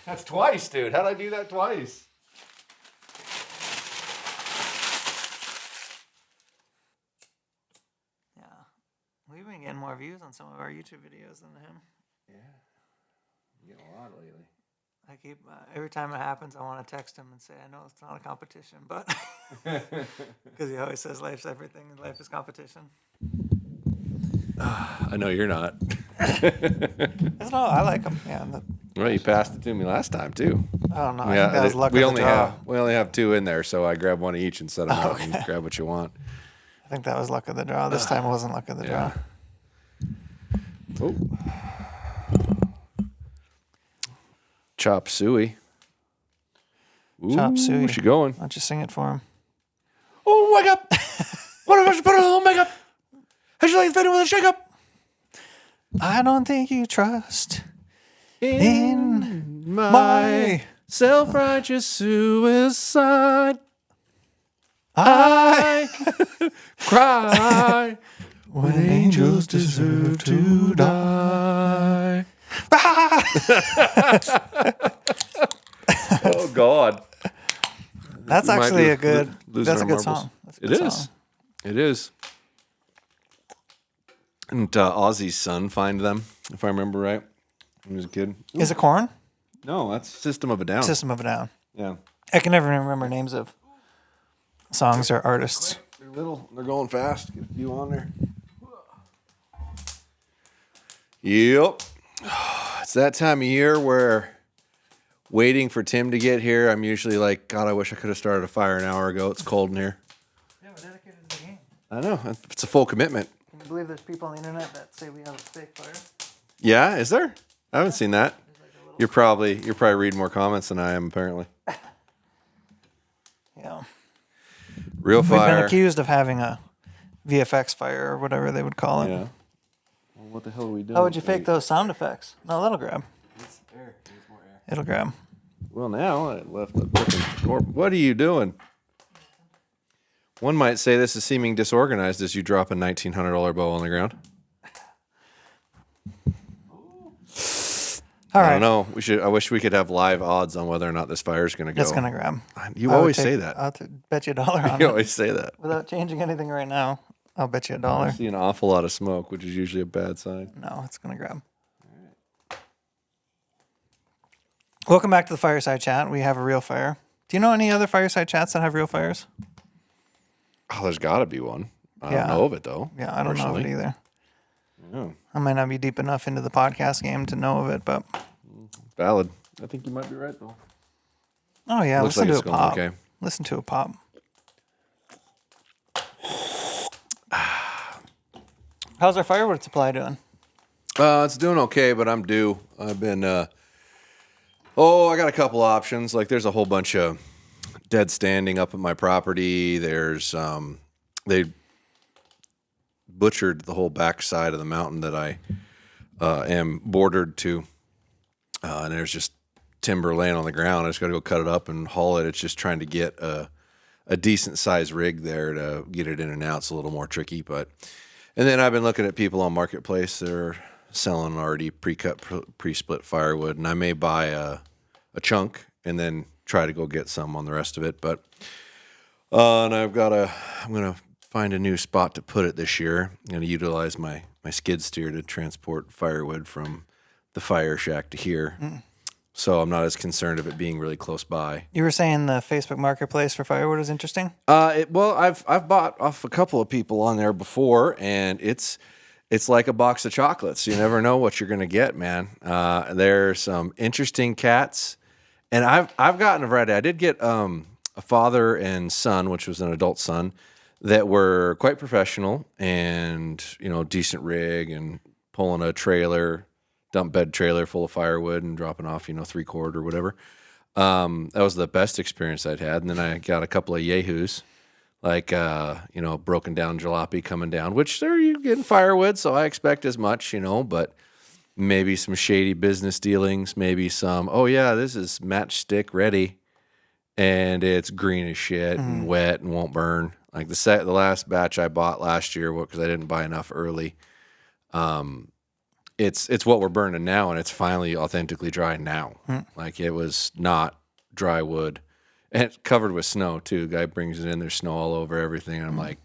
That's twice, dude. How'd I do that twice? Yeah. We've been getting more views on some of our YouTube videos than him. Yeah. You get a lot lately. I keep, every time it happens, I want to text him and say, I know it's not a competition, but because he always says life's everything and life is competition. I know you're not. No, I like him. Yeah. Well, you passed it to me last time too. Oh no, I think that was luck of the draw. We only have 2 in there, so I grab one each and set them out and grab what you want. I think that was luck of the draw. This time it wasn't luck of the draw. Oh. Chop suey. Ooh, Chop suey. Where's she going? Why don't you sing it for him? Oh, wake up! What if I should put on a little makeup? How'd you like the with a shake up? I don't think you trust in my self-righteous suicide. I cry when angels deserve to die. Oh God, that's actually a good. That's a good song. It is. It is. And Ozzy's son find them, if I remember right, when he was a kid. Ooh. Is it Korn? No, that's System of a Down. System of a Down. Yeah. I can never remember names of songs or artists. They're little. They're going fast. Get a few on there. Yep. It's that time of year where waiting for Tim to get here, I'm usually like, God, I wish I could have started a fire an hour ago. It's cold in here. Yeah, we're dedicated to the game. I know. It's a full commitment. Can you believe there's people on the internet that say we have a fake fire? Yeah, is there? I haven't seen that. You're probably reading more comments than I am, apparently. Yeah. Real fire. We've been accused of having a VFX fire or whatever they would call it. Yeah. Well, what the hell are we doing? How would you fake those sound effects? No, that'll grab. It's air. There's more air. It'll grab. Well, now I left the frickin' door. What are you doing? One might say this is seeming disorganized as you drop a $1,900 bow on the ground. All right. I don't know. I wish we could have live odds on whether or not this fire is going to go. It's going to grab. You always say that. I'll bet you $1 on it. You always say that. Without changing anything right now, I'll bet you I $1. see an awful lot of smoke, which is usually a bad sign. No, it's going to grab. Welcome back to the Fireside Chat. We have a real fire. Do you know any other Fireside Chats that have real fires? Oh, there's got to be one. I don't know of it, though. Yeah, I don't know of it either. Yeah. I might not be deep enough into the podcast game to know of it, but... Valid. I think you might be right, though. Oh, yeah. Looks Listen like to a pop. okay. Listen to a pop. How's our firewood supply doing? It's doing okay, but I'm due. I've been... I got a couple options. Like, there's a whole bunch of dead standing up at my property. There's... They butchered the whole back side of the mountain that I am bordered to. And there's just timber laying on the ground. I just got to go cut it up and haul it. It's just trying to get a decent size rig there to get it in and out. It's a little more tricky, and then I've been looking at people on Marketplace that are selling already pre-cut, pre-split firewood, and I may buy a chunk and then try to go get some on the rest of it. But and I'm gonna find a new spot to put it this year. I'm gonna utilize my skid steer to transport firewood from the fire shack to here. So I'm not as concerned of it being really close by. You were saying the Facebook Marketplace for firewood is interesting? I've bought off a couple of people on there before, and it's like a box of chocolates. You never know what you're gonna get, man. There's some interesting cats, and I've gotten a variety. I did get a father and son, which was an adult son, that were quite professional and decent rig and pulling a trailer. Dump bed trailer full of firewood and dropping off, 3-quart or whatever. That was the best experience I'd had. And then I got a couple of yahoos, like, broken down jalopy coming down, which you getting firewood, so I expect as much, but maybe some shady business dealings, maybe some, this is matchstick ready, and it's green as shit and wet and won't burn. Like the last batch I bought last year, because I didn't buy enough early, it's what we're burning now, and it's finally authentically dry now. Like it was not dry wood, and it's covered with snow too. Guy brings it in, there's snow all over everything, and I'm like,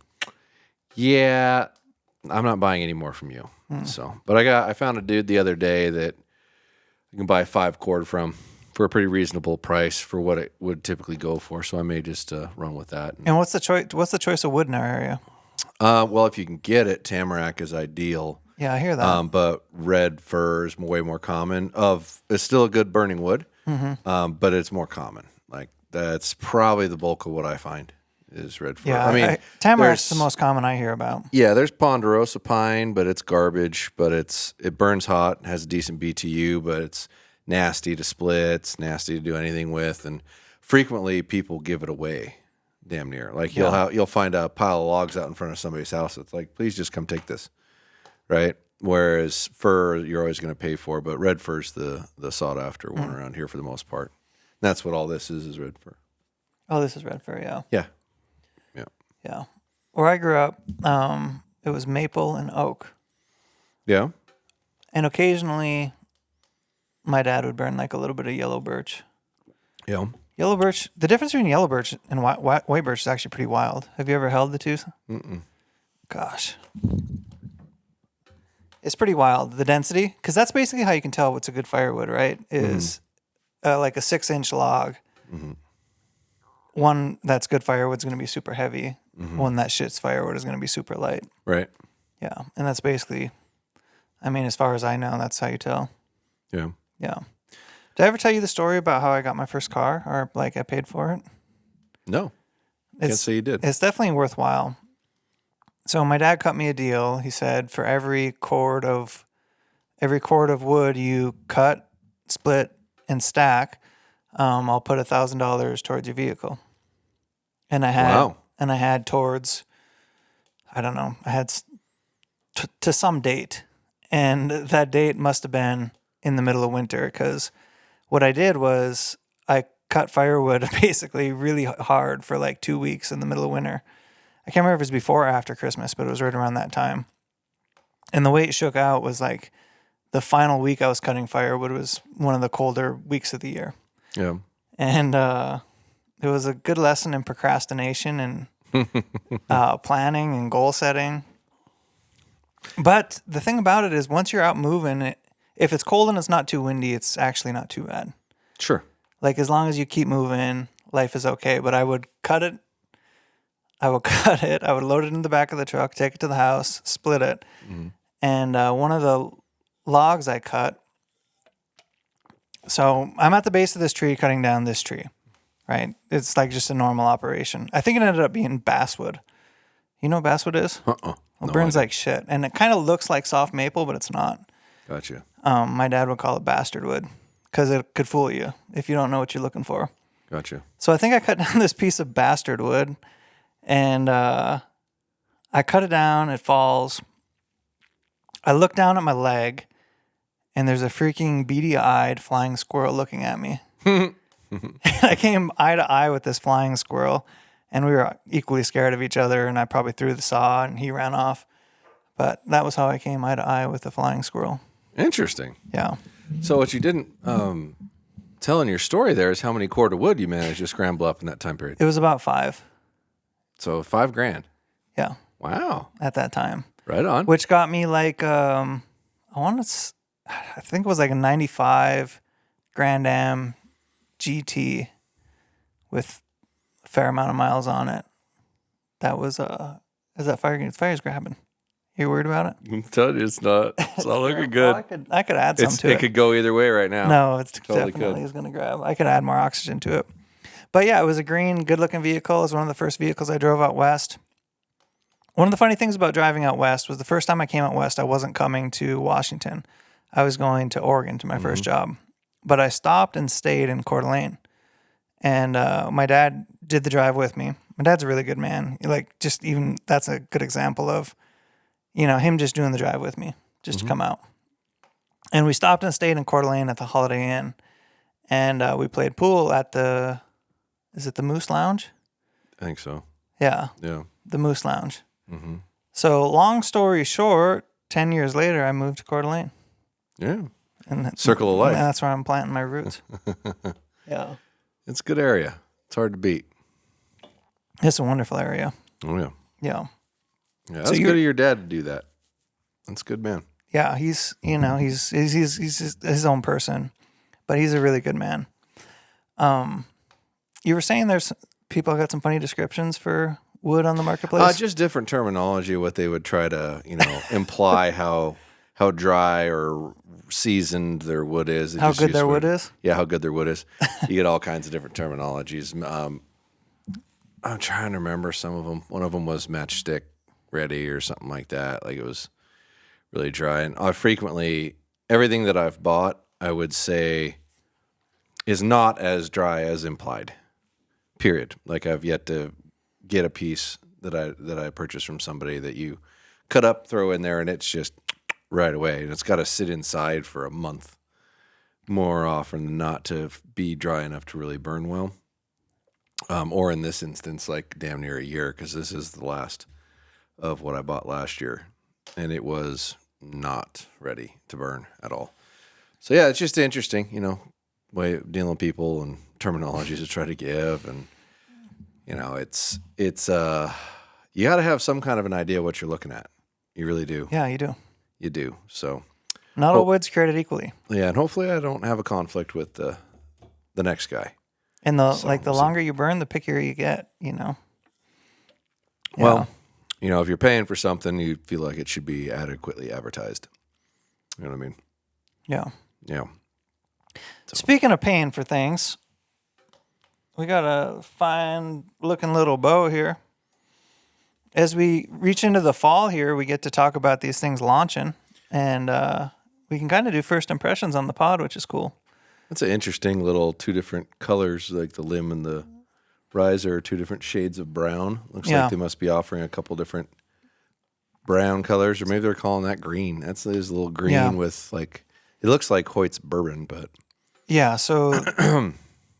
yeah, I'm not buying any more from you. So, but I found a dude the other day that you can buy 5 cord from for a pretty reasonable price for what it would typically go for. So I may just run with that. And what's the choice? What's the choice of wood in our area? Well, if you can get it, tamarack is ideal. Yeah, I hear that. But red fir is way more common. It's still a good burning wood, but it's more common. Like that's probably the bulk of what I find is red fir. Yeah, I mean, tamarack's the most common I hear about. Yeah, there's ponderosa pine, but it's garbage. But it burns hot, has a decent BTU, but it's nasty to split, it's nasty to do anything with, and frequently people give it away. Damn near. Like you'll find a pile of logs out in front of somebody's house. It's like, please just come take this, right? Whereas fir, you're always going to pay for, but red fir's the sought after one around here for the most part. And that's what all this is red fir. Oh, this is red fir, yeah. Yeah. Yeah. Where I grew up, it was maple and oak. Yeah. And occasionally, my dad would burn like a little bit of yellow birch. Yeah. Yellow birch, the difference between yellow birch and white birch is actually pretty wild. Have you ever held the two? Mm-mm. Gosh. It's pretty wild, the density. Because that's basically how you can tell what's a good firewood, right? Is like a 6-inch log. One that's good firewood's going to be super heavy. One that shits firewood is going to be super light. Right. Yeah. And that's basically, I mean, as far as I know, that's how you tell. Yeah. Yeah. Did I ever tell you the story about how I got my first car or like I paid for it? No. Can't say you did. It's definitely worthwhile. So my dad cut me a deal. He said for every cord of wood you cut, split, and stack, I'll put $1,000 towards your vehicle. And I had towards, I don't know, I had to some date, and that date must have been in the middle of winter because what I did was I cut firewood basically really hard for like 2 weeks in the middle of winter. I can't remember if it was before or after Christmas, but it was right around that time. And the way it shook out was like the final week I was cutting firewood was one of the colder weeks of the year. Yeah. And it was a good lesson in procrastination and planning and goal setting. But the thing about it is once you're out moving, if it's cold and it's not too windy, it's actually not too bad. Sure. Like as long as you keep moving, life is okay. But I would cut it. I would load it in the back of the truck, take it to the house, split it. And one of the logs I cut, so I'm at the base of this tree cutting down this tree, right? It's like just a normal operation. I think it ended up being basswood. You know what basswood is? It burns like shit. And it kind of looks like soft maple, but it's not. Gotcha. My dad would call it bastard wood because it could fool you if you don't know what you're looking for. Gotcha. So I think I cut down this piece of bastard wood, and I cut it down. It falls. I look down at my leg, and there's a freaking beady-eyed flying squirrel looking at me. I came eye to eye with this flying squirrel, and we were equally scared of each other, and I probably threw the saw, and he ran off. But that was how I came eye to eye with the flying squirrel. Interesting. Yeah. So what you didn't tell in your story there is how many cord of wood you managed to scramble up in that time period. It was about 5. So $5,000. Yeah. Wow. At that time. Right on. Which got me like, I think it was like a 95 Grand Am GT with a fair amount of miles on it. That was, is that fire's grabbing? You worried about it? I'm telling you, it's not looking good. Well, I could add some to it. It could go either way right now. No, it's Totally definitely could. is going to grab. I could add more oxygen to it. But yeah, it was a green, good-looking vehicle. It was one of the first vehicles I drove out west. One of the funny things about driving out west was the first time I came out west, I wasn't coming to Washington. I was going to Oregon to my first job. But I stopped and stayed in Coeur d'Alene. And my dad did the drive with me. My dad's a really good man. That's a good example of, him just doing the drive with me, just to come out. And we stopped and stayed in Coeur d'Alene at the Holiday Inn. And we played pool at is it the Moose Lounge? I think so. Yeah. Yeah. The Moose Lounge. So long story short, 10 years later, I moved to Coeur d'Alene. Yeah. And Circle of life. And that's where I'm planting my roots. Yeah. It's a good area. It's hard to beat. It's a wonderful area. Oh, yeah. Yeah. Yeah, that's good of your dad to do that. That's good, man. Yeah, he's his own person, but he's a really good man. You were saying there's people got some funny descriptions for wood on the marketplace? Just different terminology, what they would try to, imply how dry or seasoned their wood is. How good their wood is? Yeah, how good their wood is. You get all kinds of different terminologies. I'm trying to remember some of them. One of them was matchstick ready or something like that. Like it was really dry. And frequently, everything that I've bought, I would say, is not as dry as implied. Period. Like I've yet to get a piece that I purchased from somebody that you cut up, throw in there, and it's just right away. And it's got to sit inside for a month more often than not to be dry enough to really burn well. Or in this instance, like damn near a year, because this is the last of what I bought last year, and it was not ready to burn at all. So yeah, it's just interesting, way of dealing with people and terminologies to try to give, and it's you got to have some kind of an idea what you're looking at. You really do. Yeah, you do. You do. So not all wood's created equally. Yeah, and hopefully I don't have a conflict with the next guy. And the longer you burn, the pickier you get, Yeah. Well, if you're paying for something, you feel like it should be adequately advertised. You know what I mean? Yeah. Yeah. So. Speaking of paying for things, we got a fine looking little bow here. As we reach into the fall here, we get to talk about these things launching, and we can kind of do first impressions on the pod, which is cool. That's an interesting little two different colors, like the limb and the riser are two different shades of brown. Looks like they must be offering a couple different brown colors, or maybe they're calling that green. That's a little green with it looks like Hoyt's bourbon, but yeah. So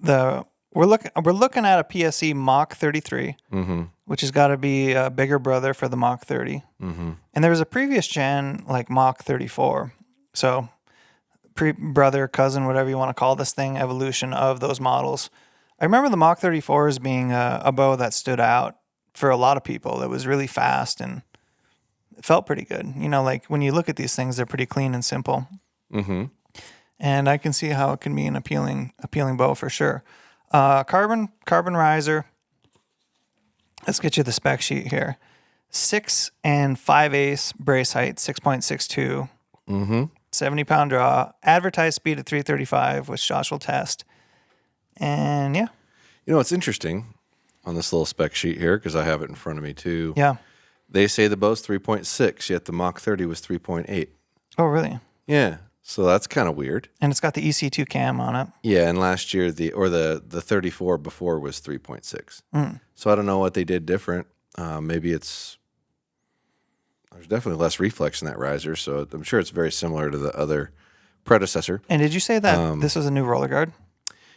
we're looking at a PSE Mach 33, which has got to be a bigger brother for the Mach 30, and there was a previous gen like Mach 34, so. Brother, cousin, whatever you want to call this thing, evolution of those models. I remember the Mach 34 as being a bow that stood out for a lot of people. It was really fast and it felt pretty good. Like when you look at these things, they're pretty clean and simple. Mm-hmm. And I can see how it can be an appealing bow for sure. Carbon riser. Let's get you the spec sheet here. 6 5/8 brace height, 6.62. Mm-hmm. 70-pound draw, advertised speed at 335, which Josh will test. And yeah. It's interesting on this little spec sheet here, because I have it in front of me too. Yeah. They say the bow's 3.6, yet the Mach 30 was 3.8. Oh, really? Yeah. So that's kind of weird. And it's got the EC2 cam on it. Yeah, and last year the 34 before was 3.6. So I don't know what they did different. Maybe there's definitely less reflex in that riser, so I'm sure it's very similar to the other predecessor. And did you say that this was a new roller guard?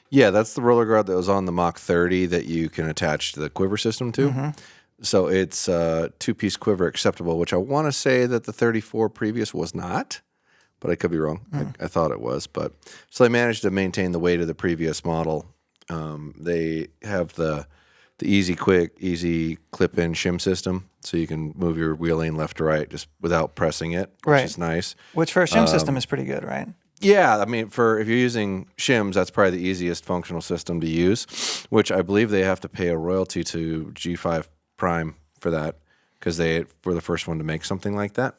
Yeah, that's the roller guard that was on the Mach 30 that you can attach the quiver system to. Mm-hmm. So it's two-piece quiver acceptable, which I want to say that the 34 previous was not, but I could be wrong. I thought it was. But so they managed to maintain the weight of the previous model. They have the easy clip-in shim system, so you can move your wheeling left to right just without pressing it, which is nice. Which for a shim system is pretty good, right? Yeah, I mean, if you're using shims, that's probably the easiest functional system to use, which I believe they have to pay a royalty to G5 Prime for that, because they were the first one to make something like that.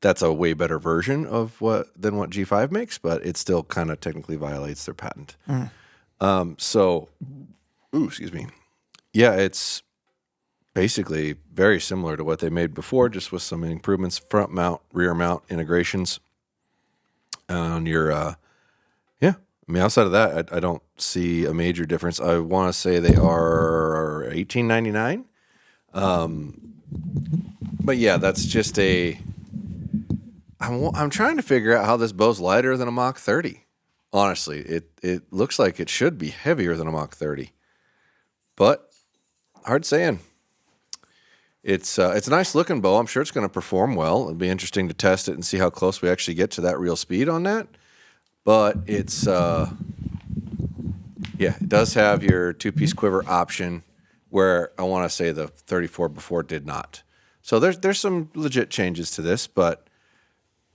That's a way better version than what G5 makes, but it still kind of technically violates their patent. Excuse me. Yeah, it's basically very similar to what they made before, just with some improvements, front mount, rear mount integrations. On your, outside of that, I don't see a major difference. I want to say they are $18.99. But yeah, that's just I'm trying to figure out how this bow's lighter than a Mach 30. Honestly, it looks like it should be heavier than a Mach 30. But hard saying. It's a nice looking bow. I'm sure it's going to perform well. It'll be interesting to test it and see how close we actually get to that real speed on that. But it's it does have your 2-piece quiver option, where I want to say the 34 before did not. So there's some legit changes to this, but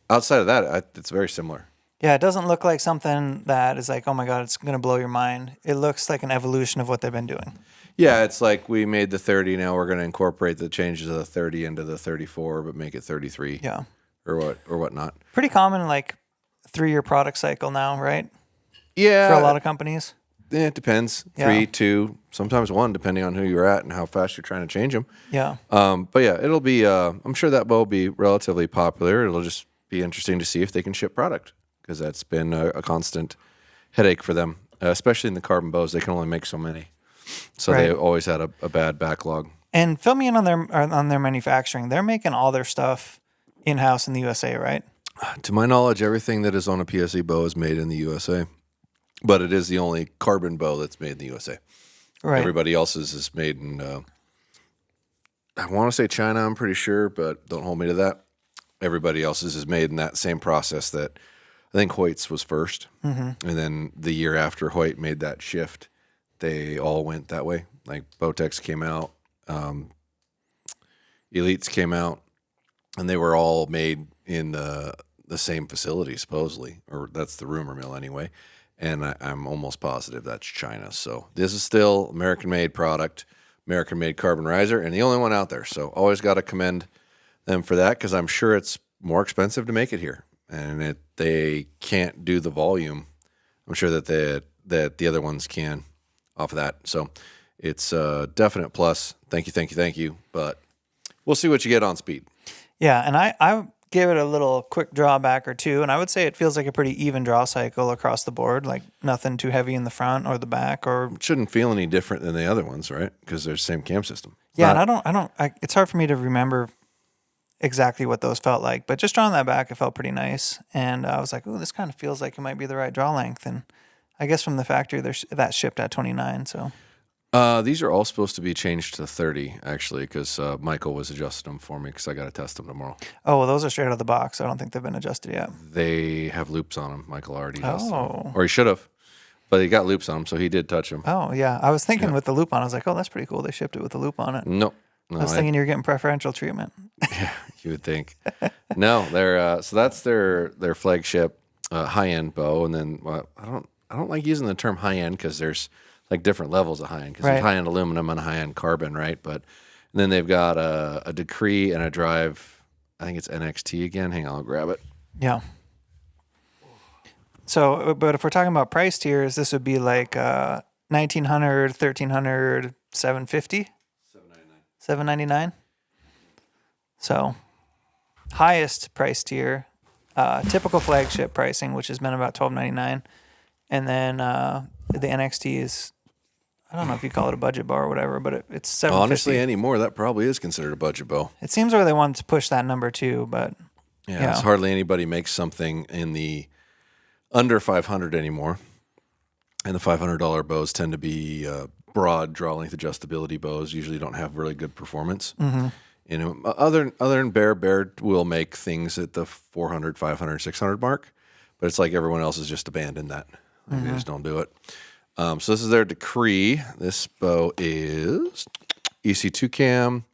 outside of that, it's very similar. Yeah, it doesn't look like something that is like, oh my God, it's going to blow your mind. It looks like an evolution of what they've been doing. Yeah, it's like we made the 30. Now we're going to incorporate the changes of the 30 into the 34, but make it 33. Yeah. Or whatnot. Pretty common, like 3-year product cycle now, right? Yeah. For a lot of companies. It depends. 3, 2, sometimes 1, depending on who you're at and how fast you're trying to change them. Yeah. But yeah, it'll be, I'm sure that bow will be relatively popular. It'll just be interesting to see if they can ship product, because that's been a constant headache for them, especially in the carbon bows. They can only make so many. So they always had a bad backlog. And fill me in on their manufacturing. They're making all their stuff in-house in the USA, right? To my knowledge, everything that is on a PSE bow is made in the USA. But it is the only carbon bow that's made in the USA. Right. Everybody else's is made in, I want to say China, I'm pretty sure, but don't hold me to that. Everybody else's is made in that same process that I think Hoyt's was first. Mm-hmm. And then the year after Hoyt made that shift, they all went that way. Like Bowtex came out, Elites came out, and they were all made in the same facility, supposedly. Or that's the rumor mill anyway. And I'm almost positive that's China. So this is still American-made product, American-made carbon riser, and the only one out there. So always got to commend them for that, because I'm sure it's more expensive to make it here, and they can't do the volume. I'm sure that the other ones can off of that. So it's a definite plus. Thank you. But we'll see what you get on speed. Yeah, and I give it a little quick drawback or two, and I would say it feels like a pretty even draw cycle across the board, like nothing too heavy in the front or the back. Or it shouldn't feel any different than the other ones, right? Because they're the same cam system. Yeah, and it's hard for me to remember exactly what those felt like, but just drawing that back, it felt pretty nice. And I was like, oh, this kind of feels like it might be the right draw length. And I guess from the factory, that shipped at 29. So these are all supposed to be changed to 30, actually, because Michael was adjusting them for me, because I got to test them tomorrow. Oh, well, those are straight out of the box. I don't think they've been adjusted yet. They have loops on them. Michael already has them. Oh. Or he should have, but he got loops on them, so he did touch them. Oh, yeah. I was thinking with the loop on, I was like, oh, that's pretty cool. They shipped it with the loop on it. No, I was thinking you were getting preferential treatment. Yeah, you would think. No, they're so that's their flagship high end bow, and then I don't like using the term high end, because there's like different levels of high end, because there's high end aluminum and high end carbon, right? But then they've got a Decree and a Drive. I think it's NXT again. Hang on, I'll grab it. Yeah. So, but if we're talking about price tiers, this would be like 1,900, 1,300, 750, 799. So, highest price tier, typical flagship pricing, which has been about $12.99, and then the NXT is, I don't know if you call it a budget bow or whatever, but it's $750. Honestly, anymore, that probably is considered a budget bow. It seems where they want to push that number too, but yeah, it's hardly anybody makes something in the under 500 anymore, and the $500 bows tend to be broad draw length adjustability bows. Usually don't have really good performance. Mm-hmm. You know, other than Bear will make things at the 400, 500, 600 mark, but it's like everyone else has just abandoned that. Like They just don't do it. So this is their Decree. This bow is EC2 cam,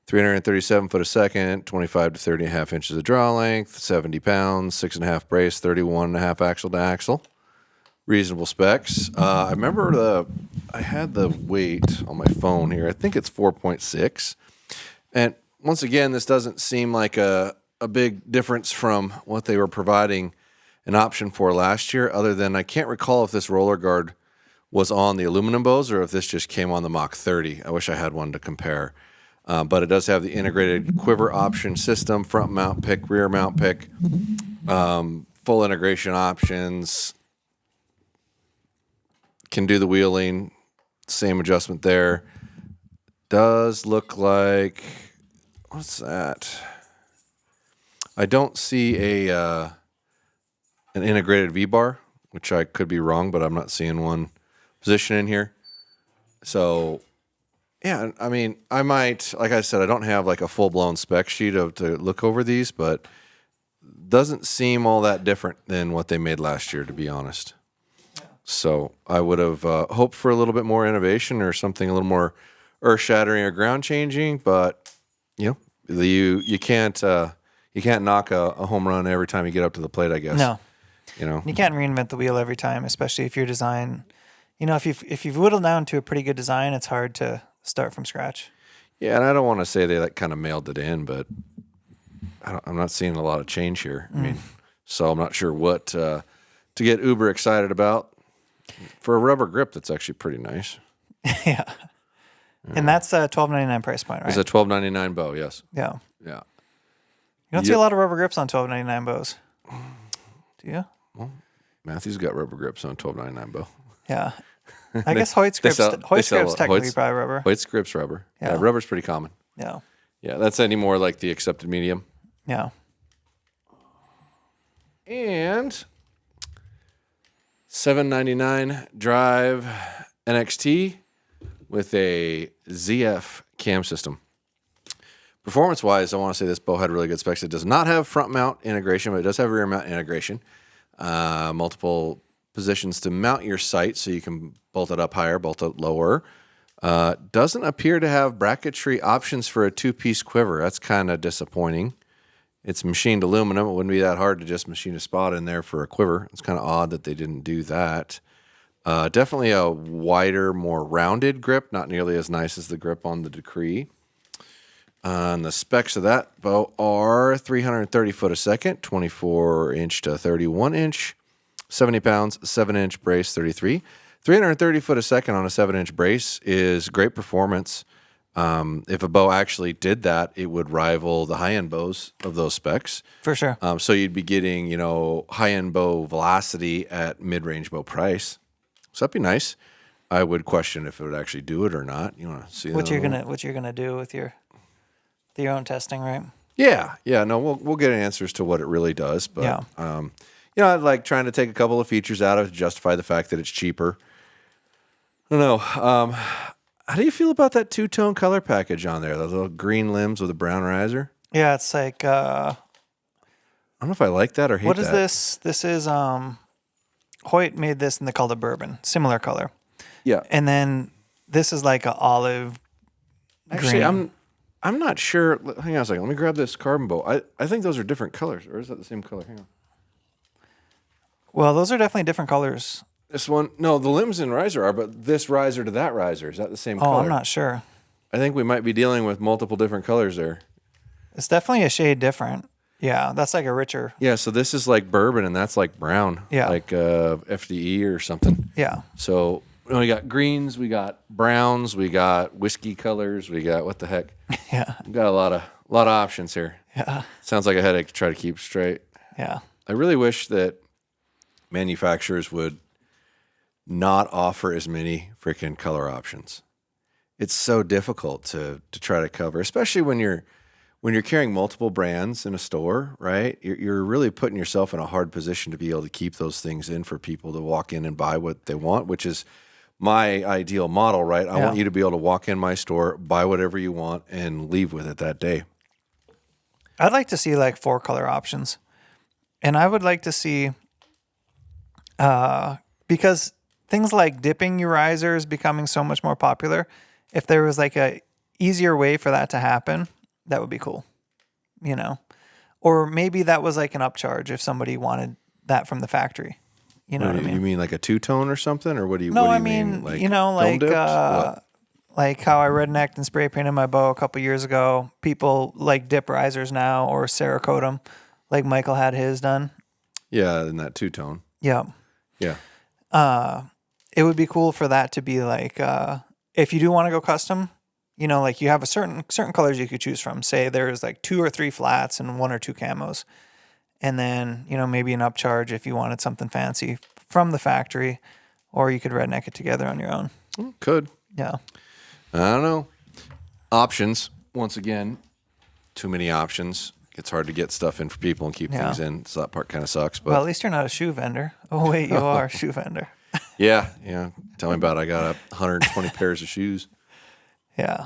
337 foot a second, 25 to 30 and a half inches of draw length, 70 pounds, 6.5 brace, 31.5 axle to axle. Reasonable specs. I remember I had the weight on my phone here. I think it's 4.6. And once again, this doesn't seem like a big difference from what they were providing an option for last year, other than I can't recall if this roller guard was on the aluminum bows or if this just came on the Mach 30. I wish I had one to compare. But it does have the integrated quiver option system, front mount pick, rear mount pick, full integration options, can do the wheeling, same adjustment there. Does look like, what's that? I don't see an integrated V-bar, which I could be wrong, but I'm not seeing one position in here. So Yeah, I mean, I might, like I said, I don't have like a full blown spec sheet to look over these, but doesn't seem all that different than what they made last year, to be honest. So I would have hoped for a little bit more innovation or something a little more earth shattering or ground changing, but you can't knock a home run every time you get up to the plate, I guess. No, You can't reinvent the wheel every time, especially if your design, if you've whittled down to a pretty good design, it's hard to start from scratch. Yeah, and I don't want to say they like kind of mailed it in, but I'm not seeing a lot of change here. I mean, so I'm not sure what to get uber excited about. For a rubber grip, that's actually pretty nice. Yeah. And that's a $12.99 price point, right? It's a $12.99 bow, yes. Yeah. Yeah. You don't see a lot of rubber grips on $12.99 bows. Do you? Well, Matthew's got rubber grips on $12.99 bow. Yeah. I guess Hoyt's grips technically probably rubber. Hoyt's grips rubber. Yeah. Rubber's pretty common. Yeah. Yeah, that's any more like the accepted medium. Yeah. And $7.99 drive NXT with a ZF cam system. Performance-wise, I want to say this bow had really good specs. It does not have front mount integration, but it does have rear mount integration. Multiple positions to mount your sight, so you can bolt it up higher, bolt it lower. Doesn't appear to have bracketry options for a two-piece quiver. That's kind of disappointing. It's machined aluminum. It wouldn't be that hard to just machine a spot in there for a quiver. It's kind of odd that they didn't do that. Definitely a wider, more rounded grip, not nearly as nice as the grip on the Decree. And the specs of that bow are 330 foot a second, 24 inch to 31 inch, 70 pounds, 7-inch brace, 33. 330 foot a second on a 7-inch brace is great performance. If a bow actually did that, it would rival the high-end bows of those specs. For sure. So you'd be getting, high-end bow velocity at mid-range bow price. So that'd be nice. I would question if it would actually do it or not. You want to see what you're gonna do with your own testing, right? Yeah. No, we'll get answers to what it really does. But yeah. I'd like trying to take a couple of features out of it to justify the fact that it's cheaper. I don't know. How do you feel about that two-tone color package on there? Those little green limbs with a brown riser? Yeah, it's like I don't know if I like that or hate that. What is this? This is Hoyt made this and they called it bourbon, similar color. Yeah. And then this is like an olive Actually, green. I'm not sure. Hang on a second. Let me grab this carbon bow. I think those are different colors, or is that the same color? Hang on. Well, those are definitely different colors. This one, no, the limbs and riser are, but this riser to that riser, is that the same color? Oh, I'm not sure. I think we might be dealing with multiple different colors there. It's definitely a shade different. Yeah, that's like a richer. Yeah, so this is like bourbon and that's like brown. Yeah. Like FDE or something. Yeah. So we got greens, we got browns, we got whiskey colors, we got what the heck? Yeah. We got a lot of options here. Yeah. Sounds like a headache to try to keep straight. Yeah. I really wish that manufacturers would not offer as many freaking color options. It's so difficult to try to cover, especially when you're carrying multiple brands in a store, right? You're really putting yourself in a hard position to be able to keep those things in for people to walk in and buy what they want, which is my ideal model, right? I want you to be able to walk in my store, buy whatever you want, and leave with it that day. I'd like to see like 4 color options. And I would like to see, because things like dipping your riser is becoming so much more popular. If there was like a easier way for that to happen, that would be cool, or maybe that was like an upcharge if somebody wanted that from the factory. You know what I mean? You mean like a two-tone or something, or what do you? No, what do I you mean, like like dome dips? like how I rednecked and spray painted my bow a couple years ago. People like dip risers now or Cerakote them, like Michael had his done. Yeah, in that two-tone. Yeah. Yeah. It would be cool for that to be like, if you do want to go custom, like you have a certain colors you could choose from. Say there's like 2 or 3 flats and 1 or 2 camos. And then, maybe an upcharge if you wanted something fancy from the factory, or you could redneck it together on your own. Could. Yeah. I don't know. Options. Once again, too many options. It's hard to get stuff in for people and keep things in. So that part kind of sucks. But well, at least you're not a shoe vendor. Oh, wait, you are a shoe vendor. Yeah. Tell me about it. I got 120 pairs of shoes. Yeah.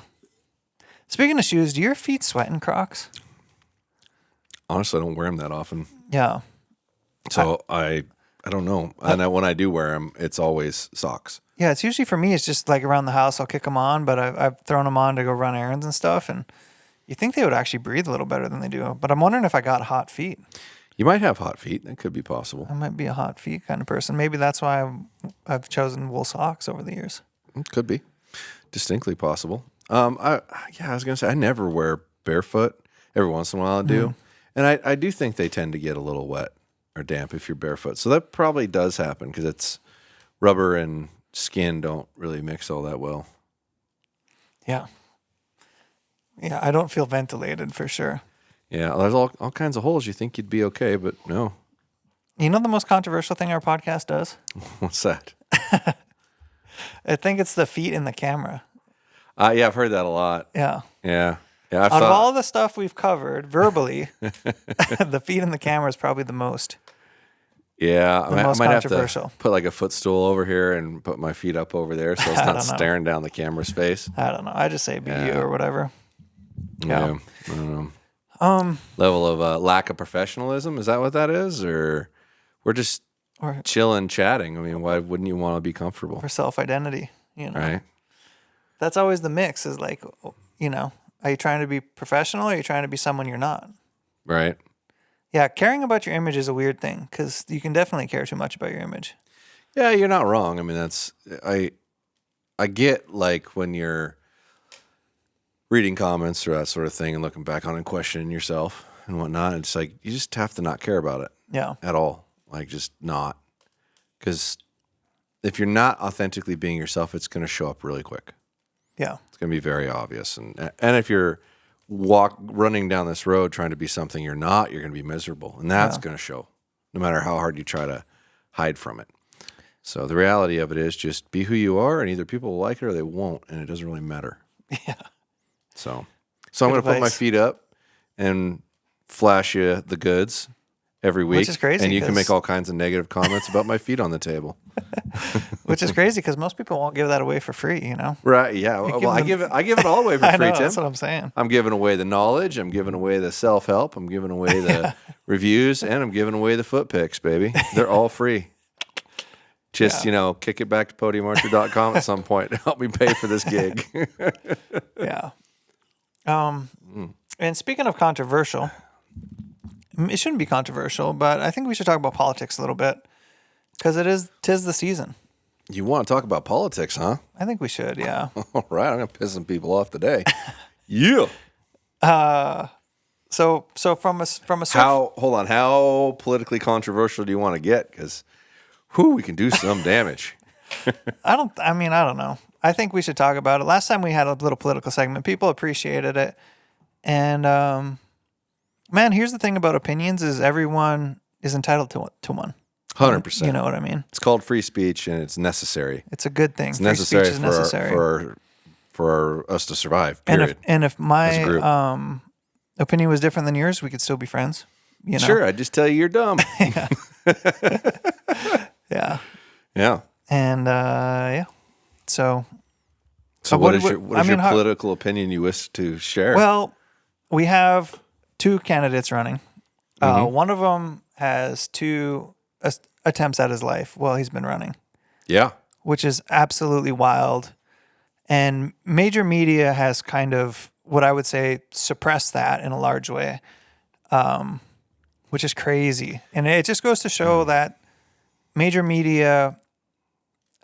Speaking of shoes, do your feet sweat in Crocs? Honestly, I don't wear them that often. Yeah. So I don't know. And when I do wear them, it's always socks. Yeah, it's usually for me, it's just like around the house, I'll kick them on, but I've thrown them on to go run errands and stuff. And you think they would actually breathe a little better than they do. But I'm wondering if I got hot feet. You might have hot feet. That could be possible. I might be a hot feet kind of person. Maybe that's why I've chosen wool socks over the years. It could be. Distinctly possible. I was going to say, I never wear barefoot. Every once in a while I do. And I do think they tend to get a little wet or damp if you're barefoot. So that probably does happen because it's rubber and skin don't really mix all that well. Yeah. Yeah, I don't feel ventilated for sure. Yeah, there's all kinds of holes. You think you'd be okay, but no. You know the most controversial thing our podcast does? What's that? I think it's the feet in the camera. Yeah, I've heard that a lot. Yeah. Yeah. Out of all the stuff we've covered verbally, the feet in the camera is probably the most. Yeah, I might have controversial. to put like a footstool over here and put my feet up over there so it's not staring down the camera's face. I don't know. I just say be you or whatever. Yeah. I don't know. Level of lack of professionalism, is that what that is? Or we're just chilling, chatting? I mean, why wouldn't you want to be comfortable? For self-identity, you know. Right. That's always the mix is like, you know, are you trying to be professional or are you trying to be someone you're not? Right. Yeah, caring about your image is a weird thing because you can definitely care too much about your image. Yeah, you're not wrong. I mean, I get like when you're reading comments or that sort of thing and looking back on it and questioning yourself and whatnot. It's like you just have to not care about it. Yeah. At all. Like just not. Because if you're not authentically being yourself, it's going to show up really quick. Yeah. It's going to be very obvious. And if you're running down this road trying to be something you're not, you're going to be miserable. And that's going to show no matter how hard you try to hide from it. So the reality of it is just be who you are and either people will like it or they won't. And it doesn't really matter. Yeah. So I'm going to put my feet up and flash you the goods every week. Which is crazy. And you can make all kinds of negative comments about my feet on the table. Which is crazy because most people won't give that away for free, you know? Right, yeah. Well, I give it all away for free, Tim. That's what I'm saying. I'm giving away the knowledge. I'm giving away the self-help. I'm giving away the reviews. And I'm giving away the foot pics, baby. They're all free. Just, kick it back to podiumarcher.com at some point to help me pay for this gig. Yeah. And speaking of controversial, it shouldn't be controversial, but I think we should talk about politics a little bit because tis the season. You want to talk about politics, huh? I think we should, yeah. All right, I'm going to piss some people off today. Yeah. So from a how politically controversial do you want to get? Because we can do some damage. I don't know. I think we should talk about it. Last time we had a little political segment, people appreciated it. And man, here's the thing about opinions is everyone is entitled to one. 100%. You know what I mean? It's called free speech and it's necessary. It's a good thing. It's necessary for us to survive, period. And if my opinion was different than yours, we could still be friends. You know? Sure, I'd just tell you you're dumb. Yeah. Yeah. And yeah. So what is your political opinion you wish to share? Well, we have two candidates running. One of them has two attempts at his life while he's been running. Yeah. Which is absolutely wild. And major media has kind of, what I would say, suppressed that in a large way, which is crazy. And it just goes to show that major media,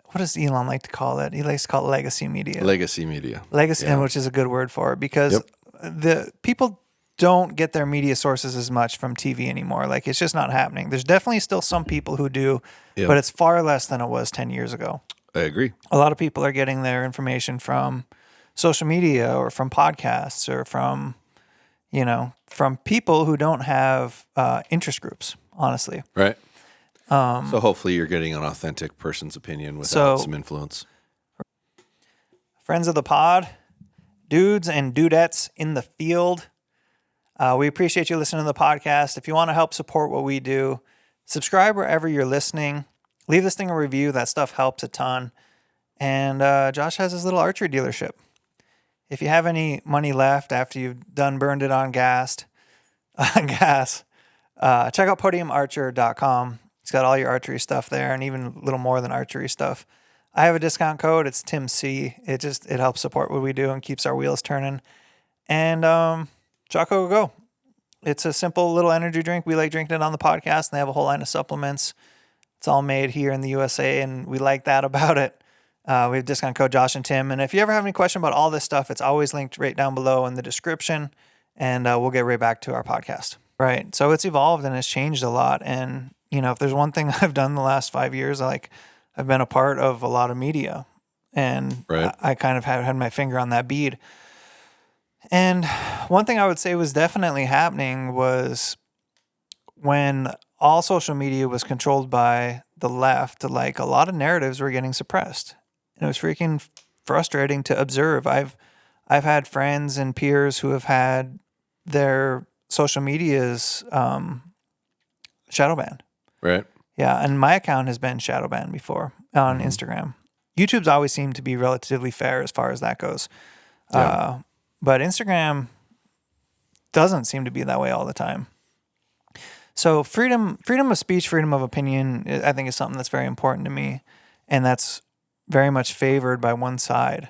what does Elon like to call it? He likes to call it legacy media. Legacy media. Which is a good word for it because the people don't get their media sources as much from TV anymore. Like it's just not happening. There's definitely still some people who do, but it's far less than it was 10 years ago. I agree. A lot of people are getting their information from social media or from podcasts or from people who don't have interest groups, honestly. Right. So hopefully you're getting an authentic person's opinion without some influence. Friends of the pod, dudes and dudettes in the field, we appreciate you listening to the podcast. If you want to help support what we do, subscribe wherever you're listening. Leave this thing a review. That stuff helps a ton. And Josh has his little archery dealership. if you have any money left after you've burned it on gas, check out podiumarcher.com. It's got all your archery stuff there, and even a little more than archery stuff. I have a discount code. It's Tim C. It helps support what we do and keeps our wheels turning. And Jocko Go. It's a simple little energy drink. We like drinking it on the podcast, and they have a whole line of supplements. It's all made here in the USA, and we like that about it. We have discount code Josh and Tim. And if you ever have any question about all this stuff, it's always linked right down below in the description, and we'll get right back to our podcast. Right. So it's evolved and it's changed a lot. And, if there's one thing I've done the last 5 years, I've been a part of a lot of media, and right. I kind of had my finger on that bead. And one thing I would say was definitely happening was when all social media was controlled by the left, a lot of narratives were getting suppressed. And it was freaking frustrating to observe. I've had friends and peers who have had their social medias shadow banned. Right. Yeah, and my account has been shadow banned before on Instagram. YouTube's always seemed to be relatively fair as far as that goes. Yeah. But Instagram doesn't seem to be that way all the time. So freedom of speech, freedom of opinion, I think is something that's very important to me, and that's very much favored by one side,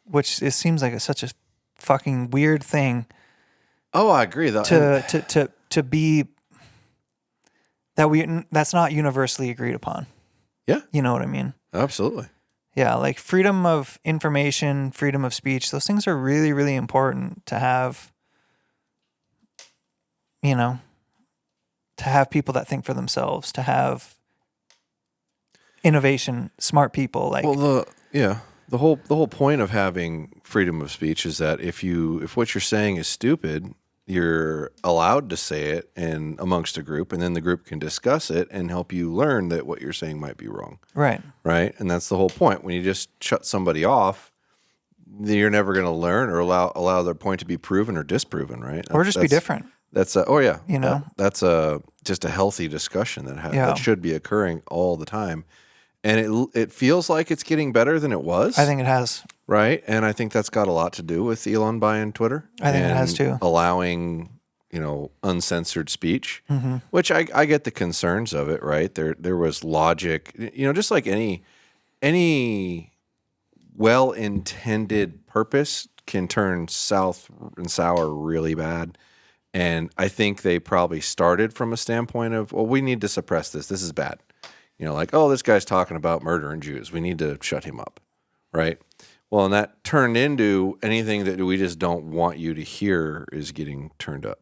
which it seems like it's such a fucking weird thing. Oh, I agree. To be that's not universally agreed upon. Yeah. You know what I mean? Absolutely. Yeah, like freedom of information, freedom of speech, those things are really, really important to have, to have people that think for themselves, to have innovation, smart people. The whole point of having freedom of speech is that if what you're saying is stupid, you're allowed to say it amongst a group, and then the group can discuss it and help you learn that what you're saying might be wrong. Right. Right. And that's the whole point. When you just shut somebody off, you're never going to learn or allow their point to be proven or disproven. Right. Or just be different. That's that's just a healthy discussion that should be occurring all the time. And it feels like it's getting better than it was. I think it has. Right. And I think that's got a lot to do with Elon buying Twitter. I think it has too. Allowing, uncensored speech, which I get the concerns of it, right? There was logic, just like any well-intended purpose can turn south and sour really bad. And I think they probably started from a standpoint of, well, we need to suppress this. This is bad. This guy's talking about murdering Jews. We need to shut him up, right? Well, and that turned into anything that we just don't want you to hear is getting turned up,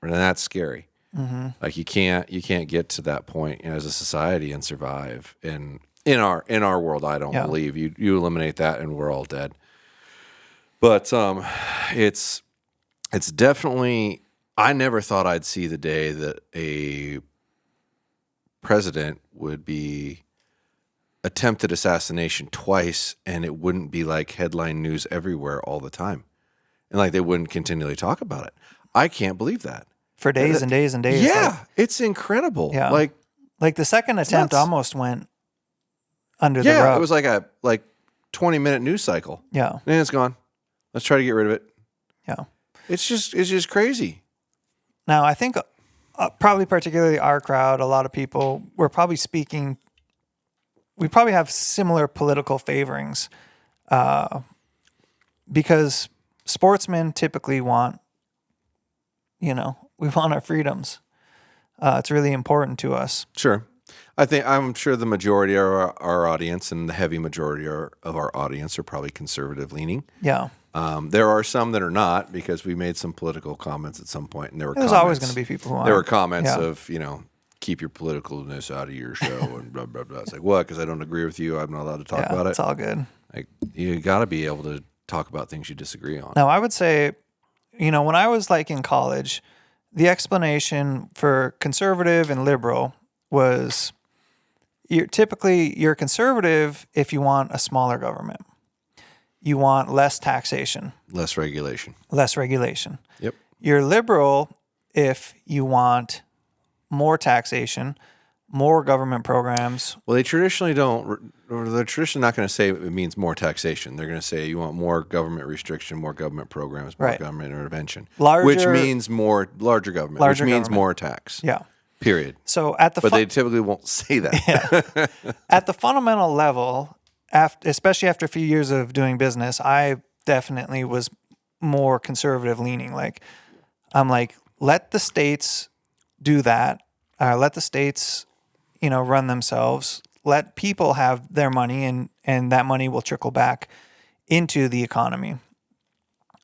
and that's scary. Mm-hmm. Like you can't get to that point as a society and survive. And in our world, I don't believe you eliminate that and we're all dead. But it's definitely. I never thought I'd see the day that a president would be attempted assassination twice, and it wouldn't be like headline news everywhere all the time, and they wouldn't continually talk about it. I can't believe that for days and days and days. Yeah, it's incredible. Yeah, like the second attempt almost went under the rug. Yeah, it was like a 20-minute news cycle. Yeah, and then it's gone. Let's try to get rid of it. Yeah, it's just crazy. Now I think probably particularly our crowd, a lot of people, we're probably speaking. We probably have similar political favorings because sportsmen typically want, we want our freedoms. It's really important to us. Sure. I'm sure the majority of our audience and the heavy majority of our audience are probably conservative leaning. Yeah. There are some that are not because we made some political comments at some point, and there's always going to be people who aren't. There were comments of, keep your politicalness out of your show and blah, blah, blah. It's like, what? Because I don't agree with you. I'm not allowed to talk about it. It's all good. You got to be able to talk about things you disagree on. Now, I would say, when I was in college, the explanation for conservative and liberal was you're conservative if you want a smaller government. You want less taxation. Less regulation. Yep. You're liberal if you want more taxation, more government programs. Well, they traditionally don't. Or they're traditionally not going to say it means more taxation. They're going to say you want more government restriction, more government programs, more Right. government intervention, Larger- which means larger government, Larger which means government. more tax. Yeah. Period. So at the But they typically won't say that. at the fundamental level, especially after a few years of doing business, I definitely was more conservative leaning. Like, I'm like, let the states do that. Let the states, run themselves. Let people have their money, and that money will trickle back into the economy.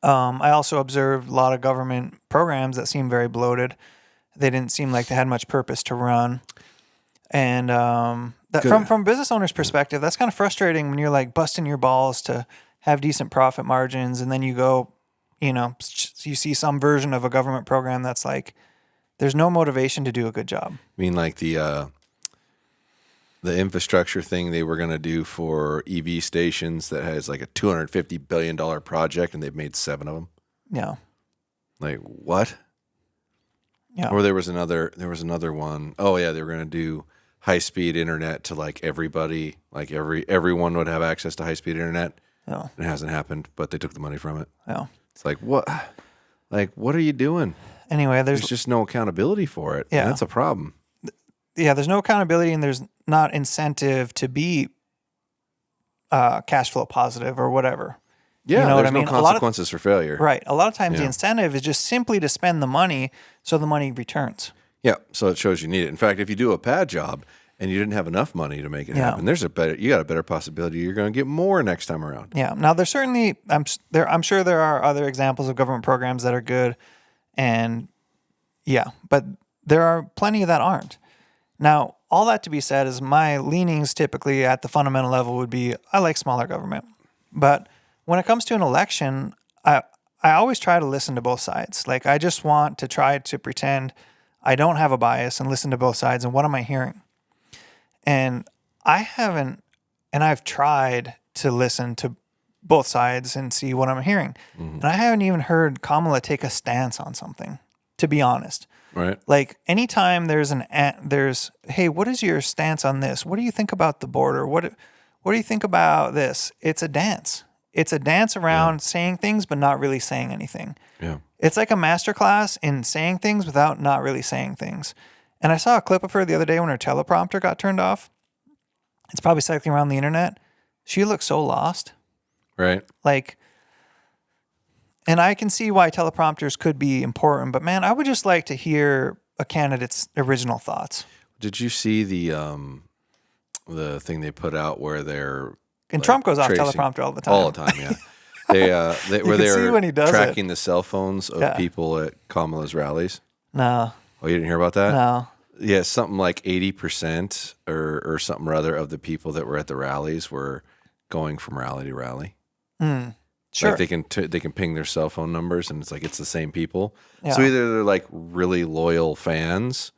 I also observed a lot of government programs that seemed very bloated. They didn't seem like they had much purpose to run. And that from a business owner's perspective, that's kind of frustrating when you're like busting your balls to have decent profit margins, and then you go, you see some version of a government program that's like, there's no motivation to do a good job. I mean, like the infrastructure thing they were going to do for EV stations that has like a $250 billion project, and they've made 7 of them. Yeah. Like what? Yeah. Or there was another one. Oh yeah, they were going to do high-speed internet to like everybody, like everyone would have access to high-speed internet. Yeah. It hasn't happened, but they took the money from it. Yeah. It's like what? Like what are you doing? Anyway, There's just no accountability for it. Yeah. And that's a problem. Yeah, there's no accountability, and there's not incentive to be cash flow positive or whatever. Yeah, you know there's what I mean? no consequences for failure. Right. A lot of times the Yeah. incentive is just simply to spend the money so the money returns. Yeah, so it shows you need it. In fact, if you do a bad job and you didn't have enough money to make it Yeah. happen, you got a better possibility you're going to get more next time around. Yeah. Now, there's certainly, I'm sure there are other examples of government programs that are good, and yeah, but there are plenty that aren't. Now, all that to be said is my leanings typically at the fundamental level would be I like smaller government. But when it comes to an election, I always try to listen to both sides. Like, I just want to try to pretend I don't have a bias and listen to both sides. And what am I hearing? And I've tried to listen to both sides and see what I'm hearing. Mm-hmm. And I haven't even heard Kamala take a stance on something, to be honest. Right. Like, anytime hey, what is your stance on this? What do you think about the border? What do you think about this? It's a dance. It's a dance around saying things, but not really saying anything. Yeah. It's like a masterclass in saying things without not really saying things. And I saw a clip of her the other day when her teleprompter got turned off. It's probably cycling around the internet. She looked so lost. Right. Like, and I can see why teleprompters could be important, but man, I would just like to hear a candidate's original thoughts. Did you see the thing they put out where they're and Trump goes off teleprompter all the time. All the time, yeah. They were tracking the cell phones of people at Kamala's rallies. No. Oh, you didn't hear about that? No. Yeah, something like 80% or something or other of the people that were at the rallies were going from rally to rally. Sure. Like they can ping their cell phone numbers, and it's the same people. Yeah. So either they're like really loyal fans,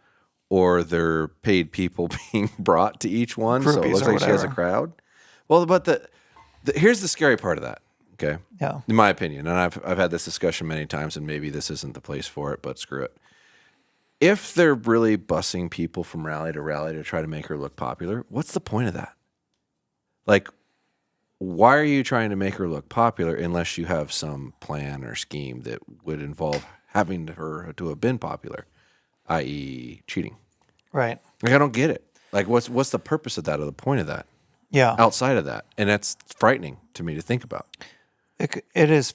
or they're paid people being brought to each one. Groupies, so it looks or like she has a whatever. crowd. Well, but here's the scary part of that. Okay. Yeah. In my opinion, and I've had this discussion many times, and maybe this isn't the place for it, but screw it. If they're really bussing people from rally to try to make her look popular, what's the point of that? Like, why are you trying to make her look popular unless you have some plan or scheme that would involve having her to have been popular, i.e. cheating? Right. Like, I don't get it. Like, what's the purpose of that or the point of that? Yeah. Outside of that. And that's frightening to me to think about. It is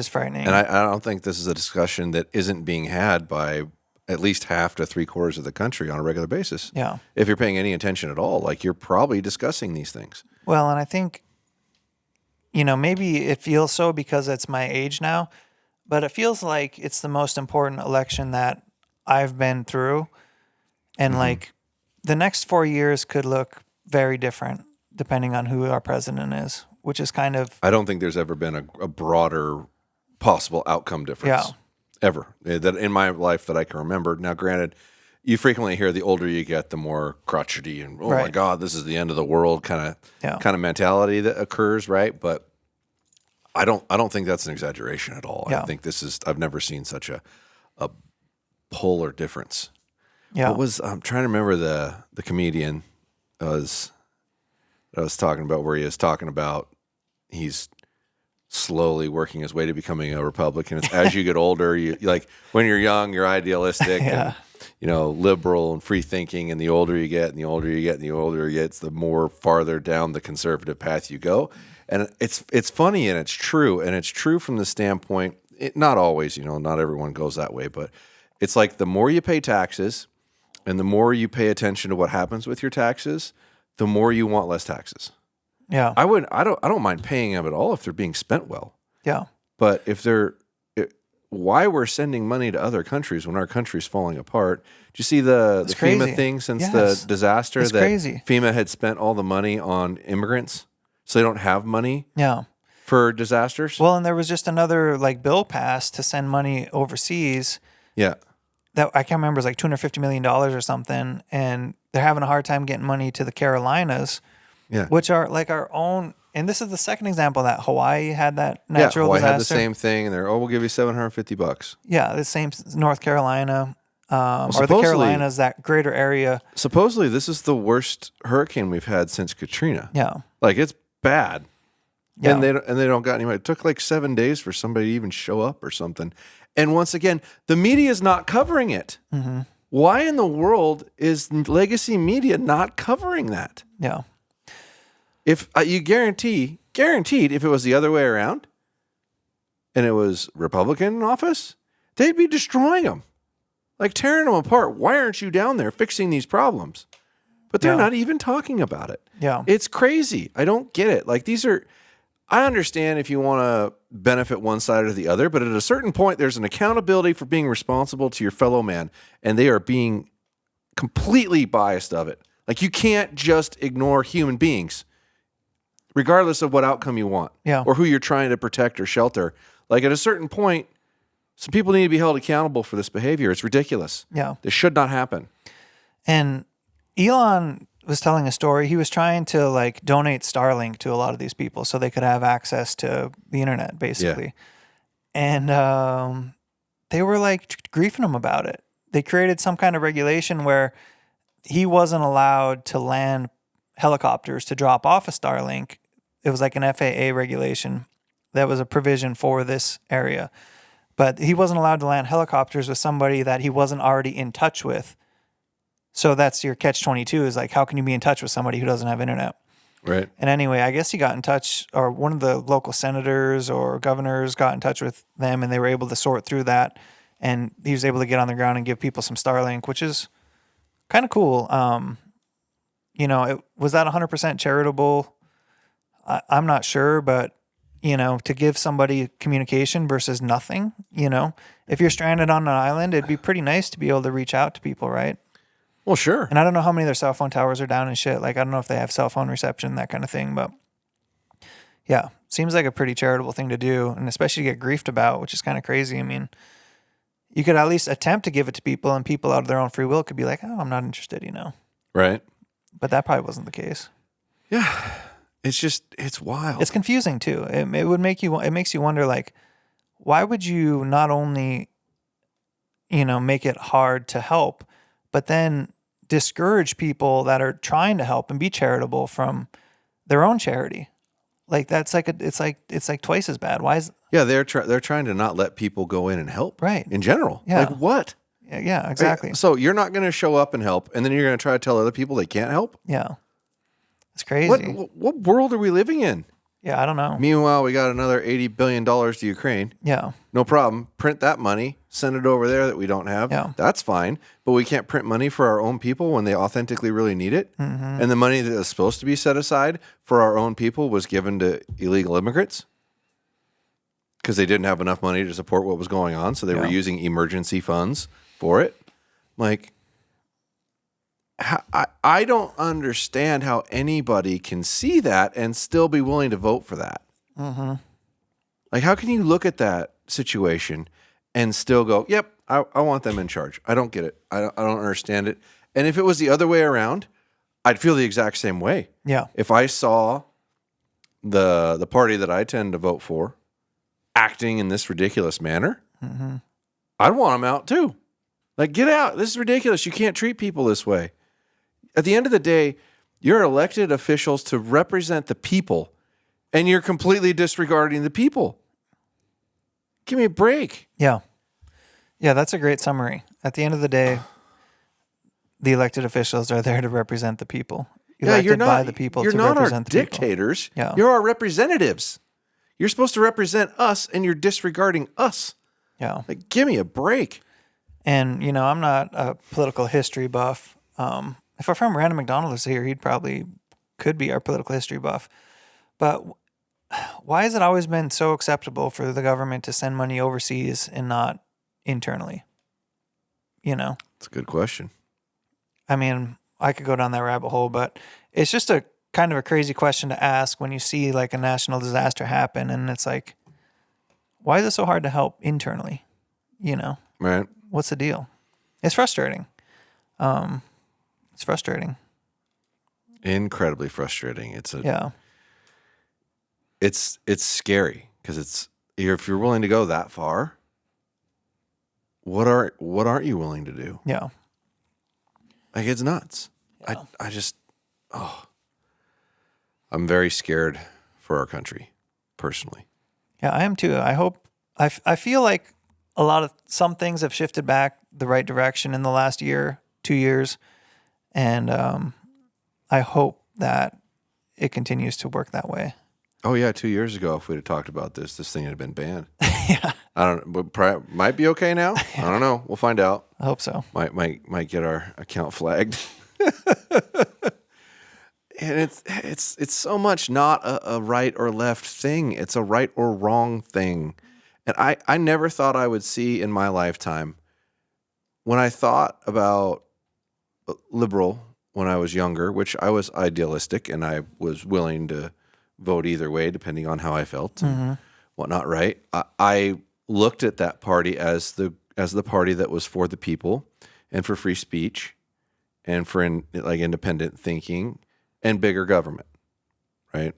frightening. And I don't think this is a discussion that isn't being had by at least half to 3/4 of the country on a regular basis. Yeah. If you're paying any attention at all, like, you're probably discussing these things. Well, and I think, maybe it feels so because it's my age now, but it feels like it's the most important election that I've been through. And like, the next 4 years could look very different depending on who our president is, which is kind of... I don't think there's ever been a broader possible outcome difference. Yeah. Ever. That in my life that I can remember. Now, granted, you frequently hear the older you get, the more crotchety and, oh my God, this is the end of the world kind of mentality that occurs, right? But I don't think that's an exaggeration at all. Yeah. I think I've never seen such a polar difference. Yeah. I'm trying to remember the comedian I was talking about, where he was talking about he's slowly working his way to becoming a Republican. It's as you get older, you like when you're young, you're idealistic and liberal and free thinking, and the older you get, and the older you get, and the older you get, the more farther down the conservative path you go. And it's funny and it's true, and it's true from the standpoint. Not always, not everyone goes that way, but it's like the more you pay taxes, and the more you pay attention to what happens with your taxes, the more you want less taxes. Yeah. I don't mind paying them at all if they're being spent well. Yeah. But why we're sending money to other countries when our country's falling apart? Do you see the FEMA thing since the disaster? It's crazy. FEMA had spent all the money on immigrants, so they don't have money. Yeah. For disasters. Well, and there was just another bill passed to send money overseas. Yeah. That I can't remember, it was like $250 million or something, and they're having a hard time getting money to the Carolinas. Yeah. Which are like our own, and this is the second example that Hawaii had that natural Hawaii disaster. had the same thing, and we'll give you $750. Yeah, the same North Carolina, or the Carolinas, that greater area. Supposedly, this is the worst hurricane we've had since Katrina. Yeah, it's bad. Yeah. And they don't got anybody. It took like 7 days for somebody to even show up or something. And once again, the media is not covering it. Mm-hmm. Why in the world is legacy media not covering that? Yeah. If you guaranteed, if it was the other way around, and it was Republican in office, they'd be destroying them, like tearing them apart. Why aren't you down there fixing these problems? But they're not even talking about it. Yeah. It's crazy. I don't get it. I understand if you want to benefit one side or the other, but at a certain point, there's an accountability for being responsible to your fellow man, and they are being completely biased of it. Like, you can't just ignore human beings, regardless of what outcome you want, or who you're trying to protect or shelter. Like, at a certain point, some people need to be held accountable for this behavior. It's ridiculous. Yeah. This should not happen. And Elon was telling a story. He was trying to donate Starlink to a lot of these people so they could have access to the internet, basically. Yeah. And they were griefing him about it. They created some kind of regulation where he wasn't allowed to land helicopters to drop off a Starlink. It was like an FAA regulation that was a provision for this area. But he wasn't allowed to land helicopters with somebody that he wasn't already in touch with. So that's your catch-22 is how can you be in touch with somebody who doesn't have internet? Right. And anyway, I guess he got in touch, or one of the local senators or governors got in touch with them, and they were able to sort through that. And he was able to get on the ground and give people some Starlink, which is kind of cool. Was that 100% charitable? I'm not sure, but, to give somebody communication versus nothing, if you're stranded on an island, it'd be pretty nice to be able to reach out to people, right? Well, sure. And I don't know how many of their cell phone towers are down and shit. I don't know if they have cell phone reception, that kind of thing. But yeah, seems like a pretty charitable thing to do. And especially to get griefed about, which is kind of crazy. I mean, you could at least attempt to give it to people, and people out of their own free will could be like, oh, I'm not interested, Right. But that probably wasn't the case. Yeah. It's wild. It's confusing too. It makes you wonder, why would you not only, make it hard to help, but then discourage people that are trying to help and be charitable from their own charity? That's it's like twice as bad. Why is? Yeah, they're trying to not let people go in and help. Right. In general. Yeah. What? Yeah, exactly. Right? So you're not going to show up and help, and then you're going to try to tell other people they can't help? Yeah. It's crazy. What world are we living in? Yeah, I don't know. Meanwhile, we got another $80 billion to Ukraine. Yeah. No problem. Print that money. Send it over there that we don't have. Yeah. That's fine. But we can't print money for our own people when they authentically really need it. Mm-hmm. And the money that is supposed to be set aside for our own people was given to illegal immigrants because they didn't have enough money to support what was going on. So they were using emergency funds for it. I don't understand how anybody can see that and still be willing to vote for that. Mm-hmm. How can you look at that situation and still go, yep, I want them in charge. I don't get it. I don't understand it. And if it was the other way around, I'd feel the exact same way. Yeah. If I saw the party that I tend to vote for acting in this ridiculous manner, I'd want them out too. Like, get out. This is ridiculous. You can't treat people this way. At the end of the day, you're elected officials to represent the people, and you're completely disregarding the people. Give me a break. Yeah. Yeah, that's a great summary. At the end of the day, the elected officials are there to represent the people. Elected you're not by the people You're to not our represent the people. dictators. Yeah. You're our representatives. You're supposed to represent us, and you're disregarding us. Yeah. Like, give me a break. And, I'm not a political history buff. If our friend Brandon McDonald was here, he'd probably could be our political history buff. But why has it always been so acceptable for the government to send money overseas and not internally? It's a good question. I mean, I could go down that rabbit hole, but it's just a kind of a crazy question to ask when you see like a national disaster happen. And it's like, why is it so hard to help internally? Right. What's the deal? It's frustrating. It's frustrating. Incredibly frustrating. Yeah. It's scary because if you're willing to go that far, what aren't you willing to do? Yeah. Like, it's nuts. Yeah. I'm very scared for our country, personally. Yeah, I am too. I feel like some things have shifted back the right direction in the last year, 2 years. And I hope that it continues to work that way. Oh yeah, 2 years ago, if we'd have talked about this thing had been banned. Yeah. I don't know, but might be okay now. I don't know. We'll find out. I hope so. Might get our account flagged. And it's so much not a right or left thing. It's a right or wrong thing. And I never thought I would see in my lifetime, when I thought about liberal when I was younger, which I was idealistic and I was willing to vote either way depending on how I felt and whatnot, right? I looked at that party as the party that was for the people and for free speech and for independent thinking and bigger government, right?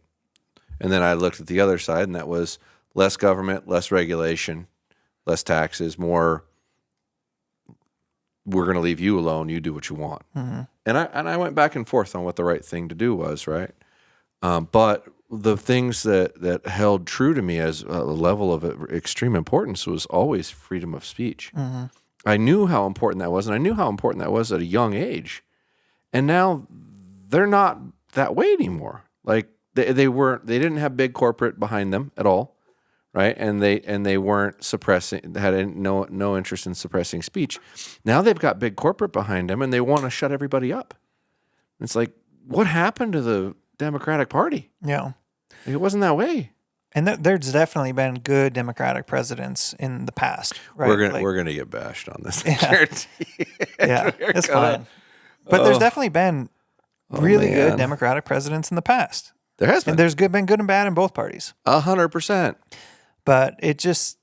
And then I looked at the other side, and that was less government, less regulation, less taxes, more, we're going to leave you alone, you do what you want. And I went back and forth on what the right thing to do was, right? But the things that held true to me as a level of extreme importance was always freedom of speech. I knew how important that was, and I knew how important that was at a young age. And now they're not that way anymore. Like they didn't have big corporate behind them at all, right? And they weren't suppressing, had no interest in suppressing speech. Now they've got big corporate behind them, and they want to shut everybody up. It's like, what happened to the Democratic Party? Yeah. It wasn't that way. And there's definitely been good Democratic presidents in the past, right? We're gonna get bashed on this. Yeah, yeah, it's fine. But there's definitely been really good Democratic presidents in the past. There has been. And there's been good and bad in both parties. 100%. But it just,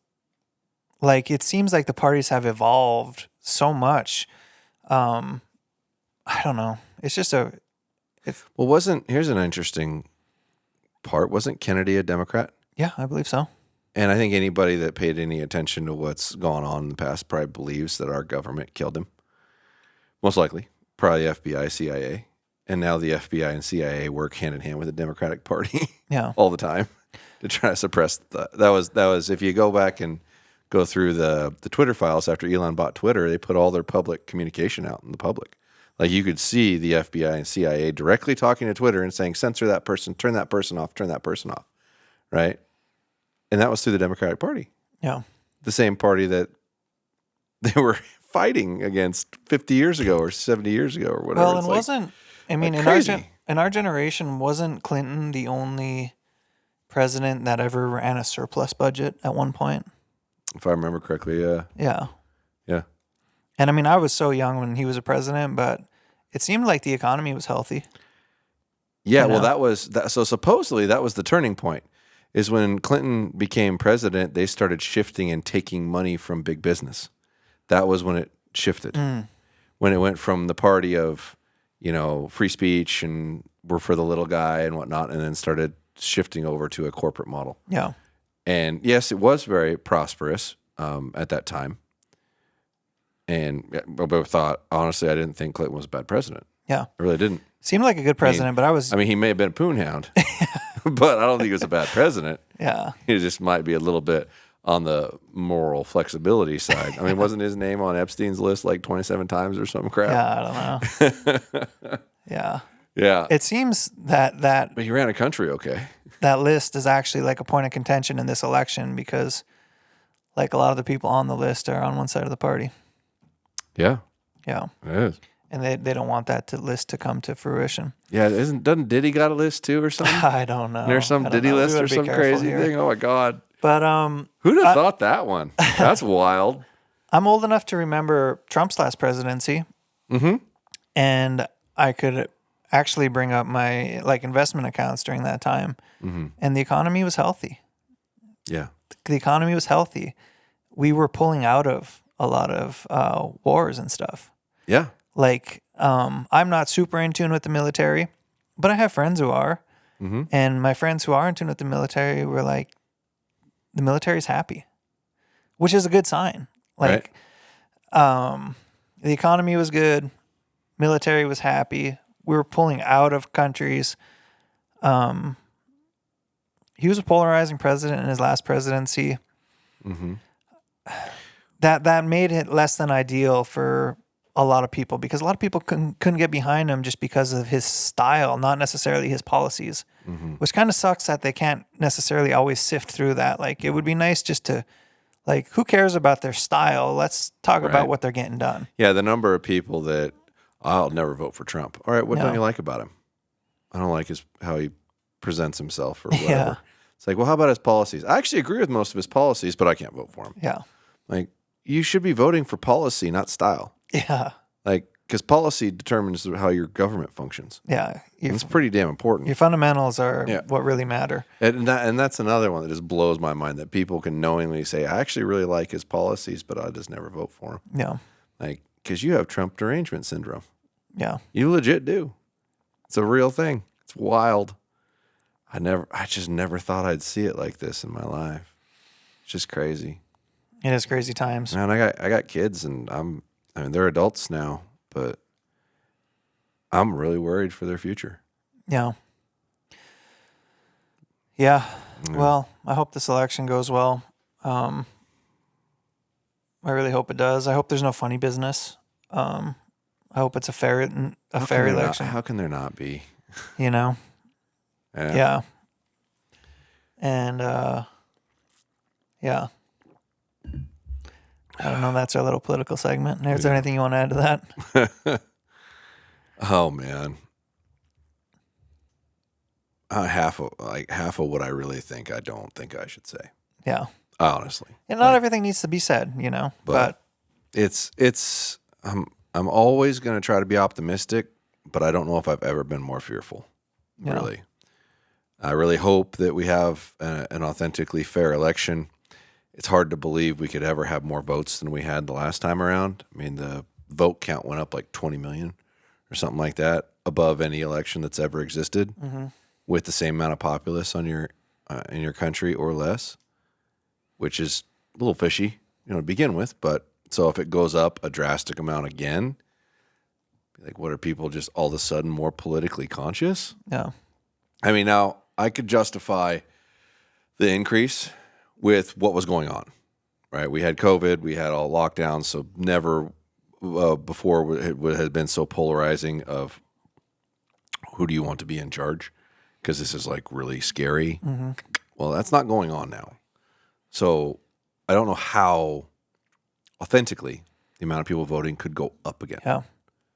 it seems like the parties have evolved so much. I don't know. It's just here's an interesting part. Wasn't Kennedy a Democrat? Yeah, I believe so. And I think anybody that paid any attention to what's gone on in the past probably believes that our government killed him. Most likely. Probably FBI, CIA. And now the FBI and CIA work hand in hand with the Democratic Party all the time to try to suppress that was if you go back and go through the Twitter files after Elon bought Twitter, they put all their public communication out in the public. Like, you could see the FBI and CIA directly talking to Twitter and saying, censor that person, turn that person off, right? And that was through the Democratic Party. Yeah. The same party that they were fighting against 50 years ago or 70 years ago or whatever. Well, in our generation, wasn't Clinton the only president that ever ran a surplus budget at one point? If I remember correctly, yeah. Yeah. Yeah. And I mean, I was so young when he was a president, but it seemed like the economy was healthy. Yeah, well, so supposedly that was the turning point, is when Clinton became president, they started shifting and taking money from big business. That was when it shifted. When it went from the party of, free speech and we're for the little guy and whatnot, and then started shifting over to a corporate model. Yeah. And yes, it was very prosperous at that time. but thought, honestly, I didn't think Clinton was a bad president. Yeah. I really didn't. Seemed like a good president, but I mean, he may have been a poon hound, but I don't think he was a bad president. Yeah. He just might be a little bit on the moral flexibility side. I mean, wasn't his name on Epstein's list like 27 times or some crap? Yeah, I don't know. Yeah. Yeah. It seems that But he ran a country okay. that list is actually like a point of contention in this election because like a lot of the people on the list are on one side of the party. Yeah. Yeah. It is. And they don't want that list to come to fruition. Yeah, doesn't Diddy got a list too or something? I don't know. There's some Diddy list or some crazy thing. Oh my God. But who'd have thought that one? That's wild. I'm old enough to remember Trump's last presidency. Mm-hmm. And I could actually bring up my like investment accounts during that time. Mm-hmm. And the economy was healthy. Yeah. The economy was healthy. We were pulling out of a lot of wars and stuff. Yeah. Like, I'm not super in tune with the military, but I have friends who are. Mm-hmm. And my friends who are in tune with the military were like, the military's happy, which is a good sign. Like, the economy was good. Military was happy. We were pulling out of countries. He was a polarizing president in his last presidency. Mm-hmm. That made it less than ideal for a lot of people because a lot of people couldn't get behind him just because of his style, not necessarily his policies, which kind of sucks that they can't necessarily always sift through that. Like, it would be nice just to, like, who cares about their style? Let's talk about what they're getting done. Yeah, the number of people that I'll never vote for Trump. All right, what don't you like about him? I don't like how he presents himself or whatever. Yeah. It's like, well, how about his policies? I actually agree with most of his policies, but I can't vote for him. Yeah. Like, you should be voting for policy, not style. Yeah. Like, because policy determines how your government functions. Yeah. And it's pretty damn important. Your fundamentals are what really matter. And that's another one that just blows my mind, that people can knowingly say, I actually really like his policies, but I just never vote for him. Yeah. Like, because you have Trump derangement syndrome. Yeah. You legit do. It's a real thing. It's wild. I just never thought I'd see it like this in my life. It's just crazy. It is crazy times. Man, I got kids and I mean, they're adults now, but I'm really worried for their future. Yeah. Yeah. Well, I hope this election goes well. I really hope it does. I hope there's no funny business. I hope it's a fair election. How can there not be? You know? Yeah. And, yeah. I don't know. That's our little political segment. Is there anything you want to add to that? Oh, man. Half of what I really think, I don't think I should say. Yeah. Honestly. And not everything needs to be said, you know? But it's I'm always going to try to be optimistic, but I don't know if I've ever been more fearful. Yeah. Really. I really hope that we have an authentically fair election. It's hard to believe we could ever have more votes than we had the last time around. I mean, the vote count went up like 20 million or something like that, above any election that's ever existed, with the same amount of populace on in your country or less, which is a little fishy, to begin with. But so if it goes up a drastic amount again, like, what are people just all of a sudden more politically conscious? Yeah. I mean, now I could justify the increase with what was going on, right? We had COVID, we had all lockdowns, so never before it had been so polarizing of who do you want to be in charge, because this is like really scary. Mm-hmm. Well, that's not going on now. So I don't know how authentically the amount of people voting could go up again. Yeah.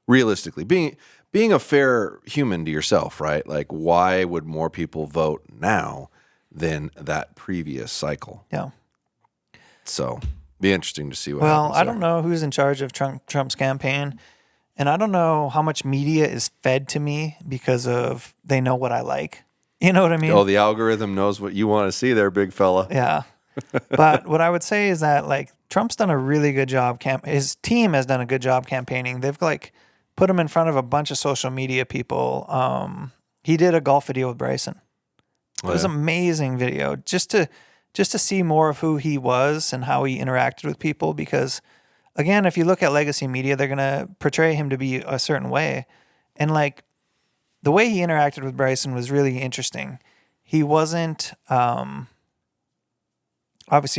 Realistically, being a fair human to yourself, right? Like, why would more people vote now than that previous cycle? Yeah. So, be interesting to see what Well, happens. I don't know who's in charge of Trump's campaign, and I don't know how much media is fed to me because of they know what I like. You know what I mean? Oh, the algorithm knows what you want to see there, big fella. Yeah. But what I would say is that, like, Trump's done a really good job. His team has done a good job campaigning. They've, like, put him in front of a bunch of social media people. He did a golf video with Bryson. It was an amazing video just to see more of who he was and how he interacted with people, because again, if you look at legacy media, they're going to portray him to be a certain way. And like the way he interacted with Bryson was really interesting. He wasn't, obviously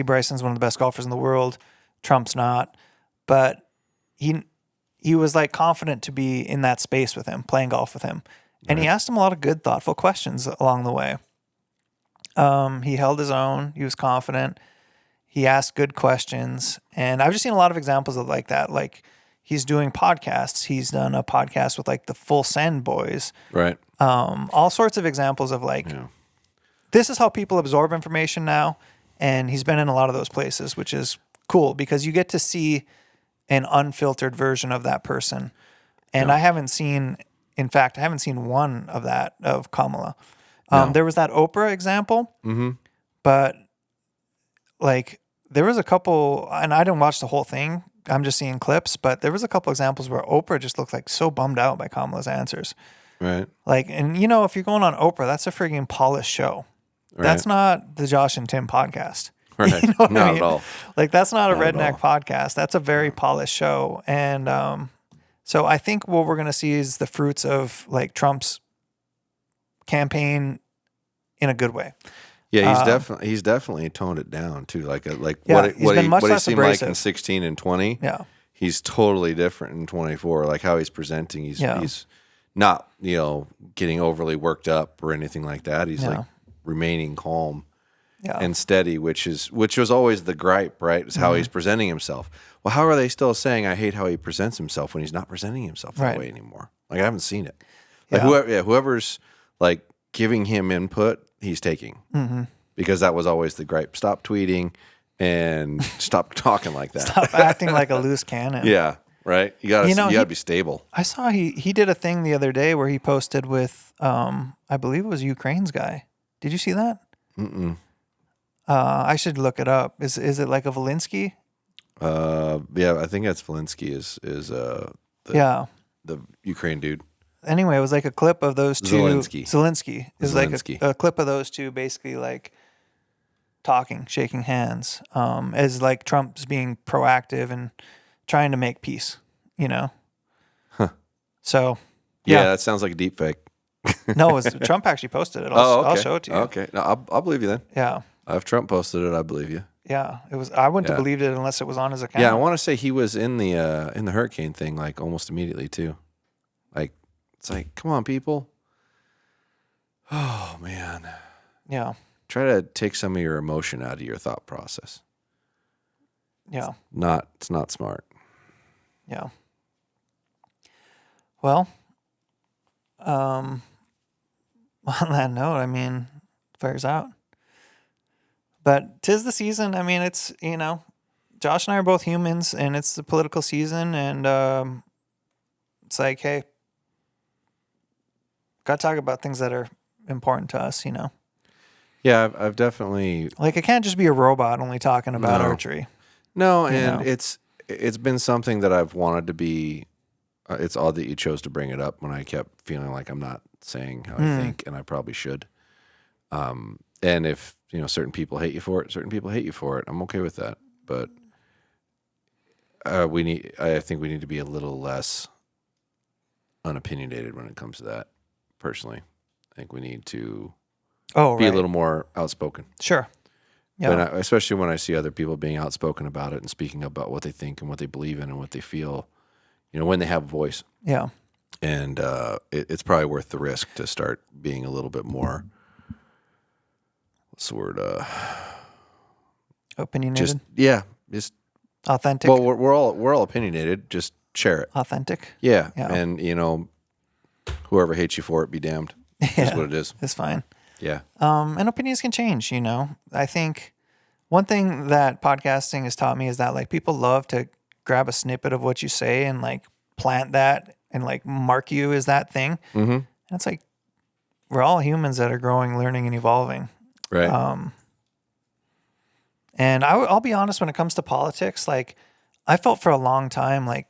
Bryson's one of the best golfers in the world. Trump's not, but he was like confident to be in that space with him, playing golf with him. And he asked him a lot of good, thoughtful questions along the way. He held his own. He was confident. He asked good questions. And I've just seen a lot of examples of like that. Like he's doing podcasts. He's done a podcast with like the Full Send Boys. Right. All sorts of examples of like, this is how people absorb information now. And he's been in a lot of those places, which is cool because you get to see an unfiltered version of that person. And I haven't seen one of that, of Kamala. There was that Oprah example, but like there was a couple, and I didn't watch the whole thing. I'm just seeing clips, but there was a couple examples where Oprah just looked like so bummed out by Kamala's answers. Right. Like, and you know, if you're going on Oprah, that's a friggin' polished show. Right. That's not the Josh and Tim podcast. Right. You know what Not I mean? at all. Like that's not a Not at redneck podcast. That's a very polished show. And so I think what we're going to see is the fruits of like Trump's campaign in a good way. Yeah, he's definitely toned it down too. Like what he seemed like in 16 and 20. Yeah, he's totally different in 24. Like how he's presenting, he's not getting overly worked up or anything like that. He's like remaining calm and steady, which was always the gripe, right? Is how he's presenting himself. Well, how are they still saying I hate how he presents himself when he's not presenting himself that way anymore? Like I haven't seen it. Like whoever's like giving him input, he's taking because that was always the gripe. Stop tweeting and stop talking like that. Stop acting like a loose cannon. Yeah, right. You gotta be stable. I saw he did a thing the other day where he posted with I believe it was Ukraine's guy. Did you see that? I should look it up. Is it like a Valinsky? Yeah, I think that's Valinsky is the Ukraine dude. Anyway, it was like a clip of those two. Zelensky. It was like a clip of those two basically like talking, shaking hands, as like Trump's being proactive and trying to make peace, Huh. So, yeah, that sounds like a deep fake. No, Trump actually posted it. I'll show it to you. Okay. No, I'll believe you then. Yeah. If Trump posted it, I believe you. Yeah. It was. I wouldn't have believed it unless it was on his account. Yeah, I want to say he was in the hurricane thing like almost immediately too. Like it's like, come on, people. Oh man. Yeah. Try to take some of your emotion out of your thought process. Yeah. It's not smart. Yeah. Well, on that note, I mean, fire's out. But 'tis the season. I mean, it's, Josh and I are both humans and it's the political season and it's like, hey, got to talk about things that are important to us, Yeah, I've definitely... Like, it can't just be a robot only talking about archery. No, and it's been something that I've wanted to be... it's odd that you chose to bring it up when I kept feeling like I'm not saying how I think, and I probably should. And if, certain people hate you for it, certain people hate you for it. I'm okay with that. But I think we need to be a little less unopinionated when it comes to that, personally. I think we need to be a little more outspoken. Sure. Yeah. Especially when I see other people being outspoken about it and speaking about what they think and what they believe in and what they feel, when they have a voice. Yeah. And it's probably worth the risk to start being a little bit more, what's the word? Opinionated? Just authentic. Well, we're all opinionated. Just share it. Authentic. Yeah. And, whoever hates you for it, be damned. Is what it is. It's fine. Yeah. And opinions can change, I think one thing that podcasting has taught me is that like people love to grab a snippet of what you say and like plant that and like mark you as that thing. Mm-hmm. And it's like, we're all humans that are growing, learning, and evolving. Right. And I'll be honest, when it comes to politics, like I felt for a long time, like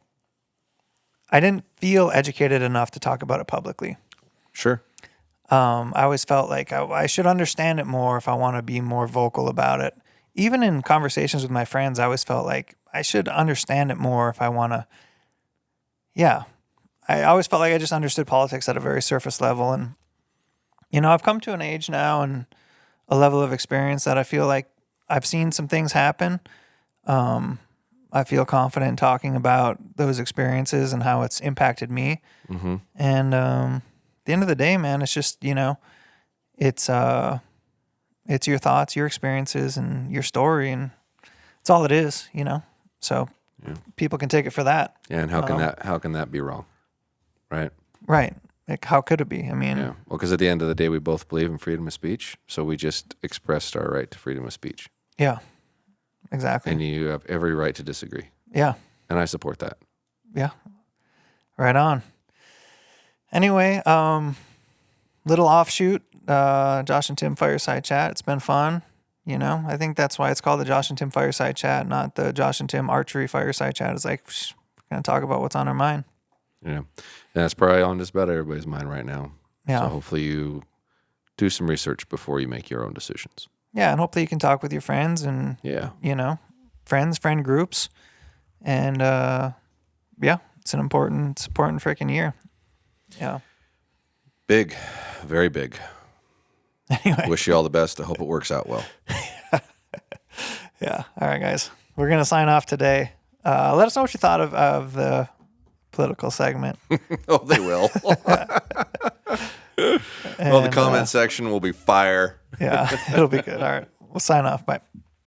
I didn't feel educated enough to talk about it publicly. Sure. I always felt like I should understand it more if I want to be more vocal about it, even in conversations with my friends, I always felt like I should understand it more if I want to. Yeah. I always felt like I just understood politics at a very surface level. And, I've come to an age now and a level of experience that I feel like I've seen some things happen. I feel confident talking about those experiences and how it's impacted me. Mm-hmm. And at the end of the day, man, it's just, it's your thoughts, your experiences, and your story, and it's all it is, So people can take it for that. Yeah, and how can that be wrong, right? Right. Like, how could it be? I mean, Well, because at the end of the day, we both believe in freedom of speech, so we just expressed our right to freedom of speech. Yeah, exactly. And you have every right to disagree. Yeah. And I support that. Yeah. Right on. Anyway, little offshoot, Josh and Tim Fireside Chat. It's been fun. I think that's why it's called the Josh and Tim Fireside Chat, not the Josh and Tim Archery Fireside Chat. It's like, we're going to talk about what's on our mind. Yeah. And that's probably on just about everybody's mind right now. Yeah. So hopefully you do some research before you make your own decisions. Yeah. And hopefully you can talk with your friends and, friend groups. And, it's an important freaking year. Yeah. Big, very big. Anyway. Wish you all the best. I hope it works out well. Yeah. All right, guys. We're going to sign off today. Let us know what you thought of the political segment. Oh, they will. Well, the comment section will be fire. Yeah, it'll be good. All right. We'll sign off. Bye.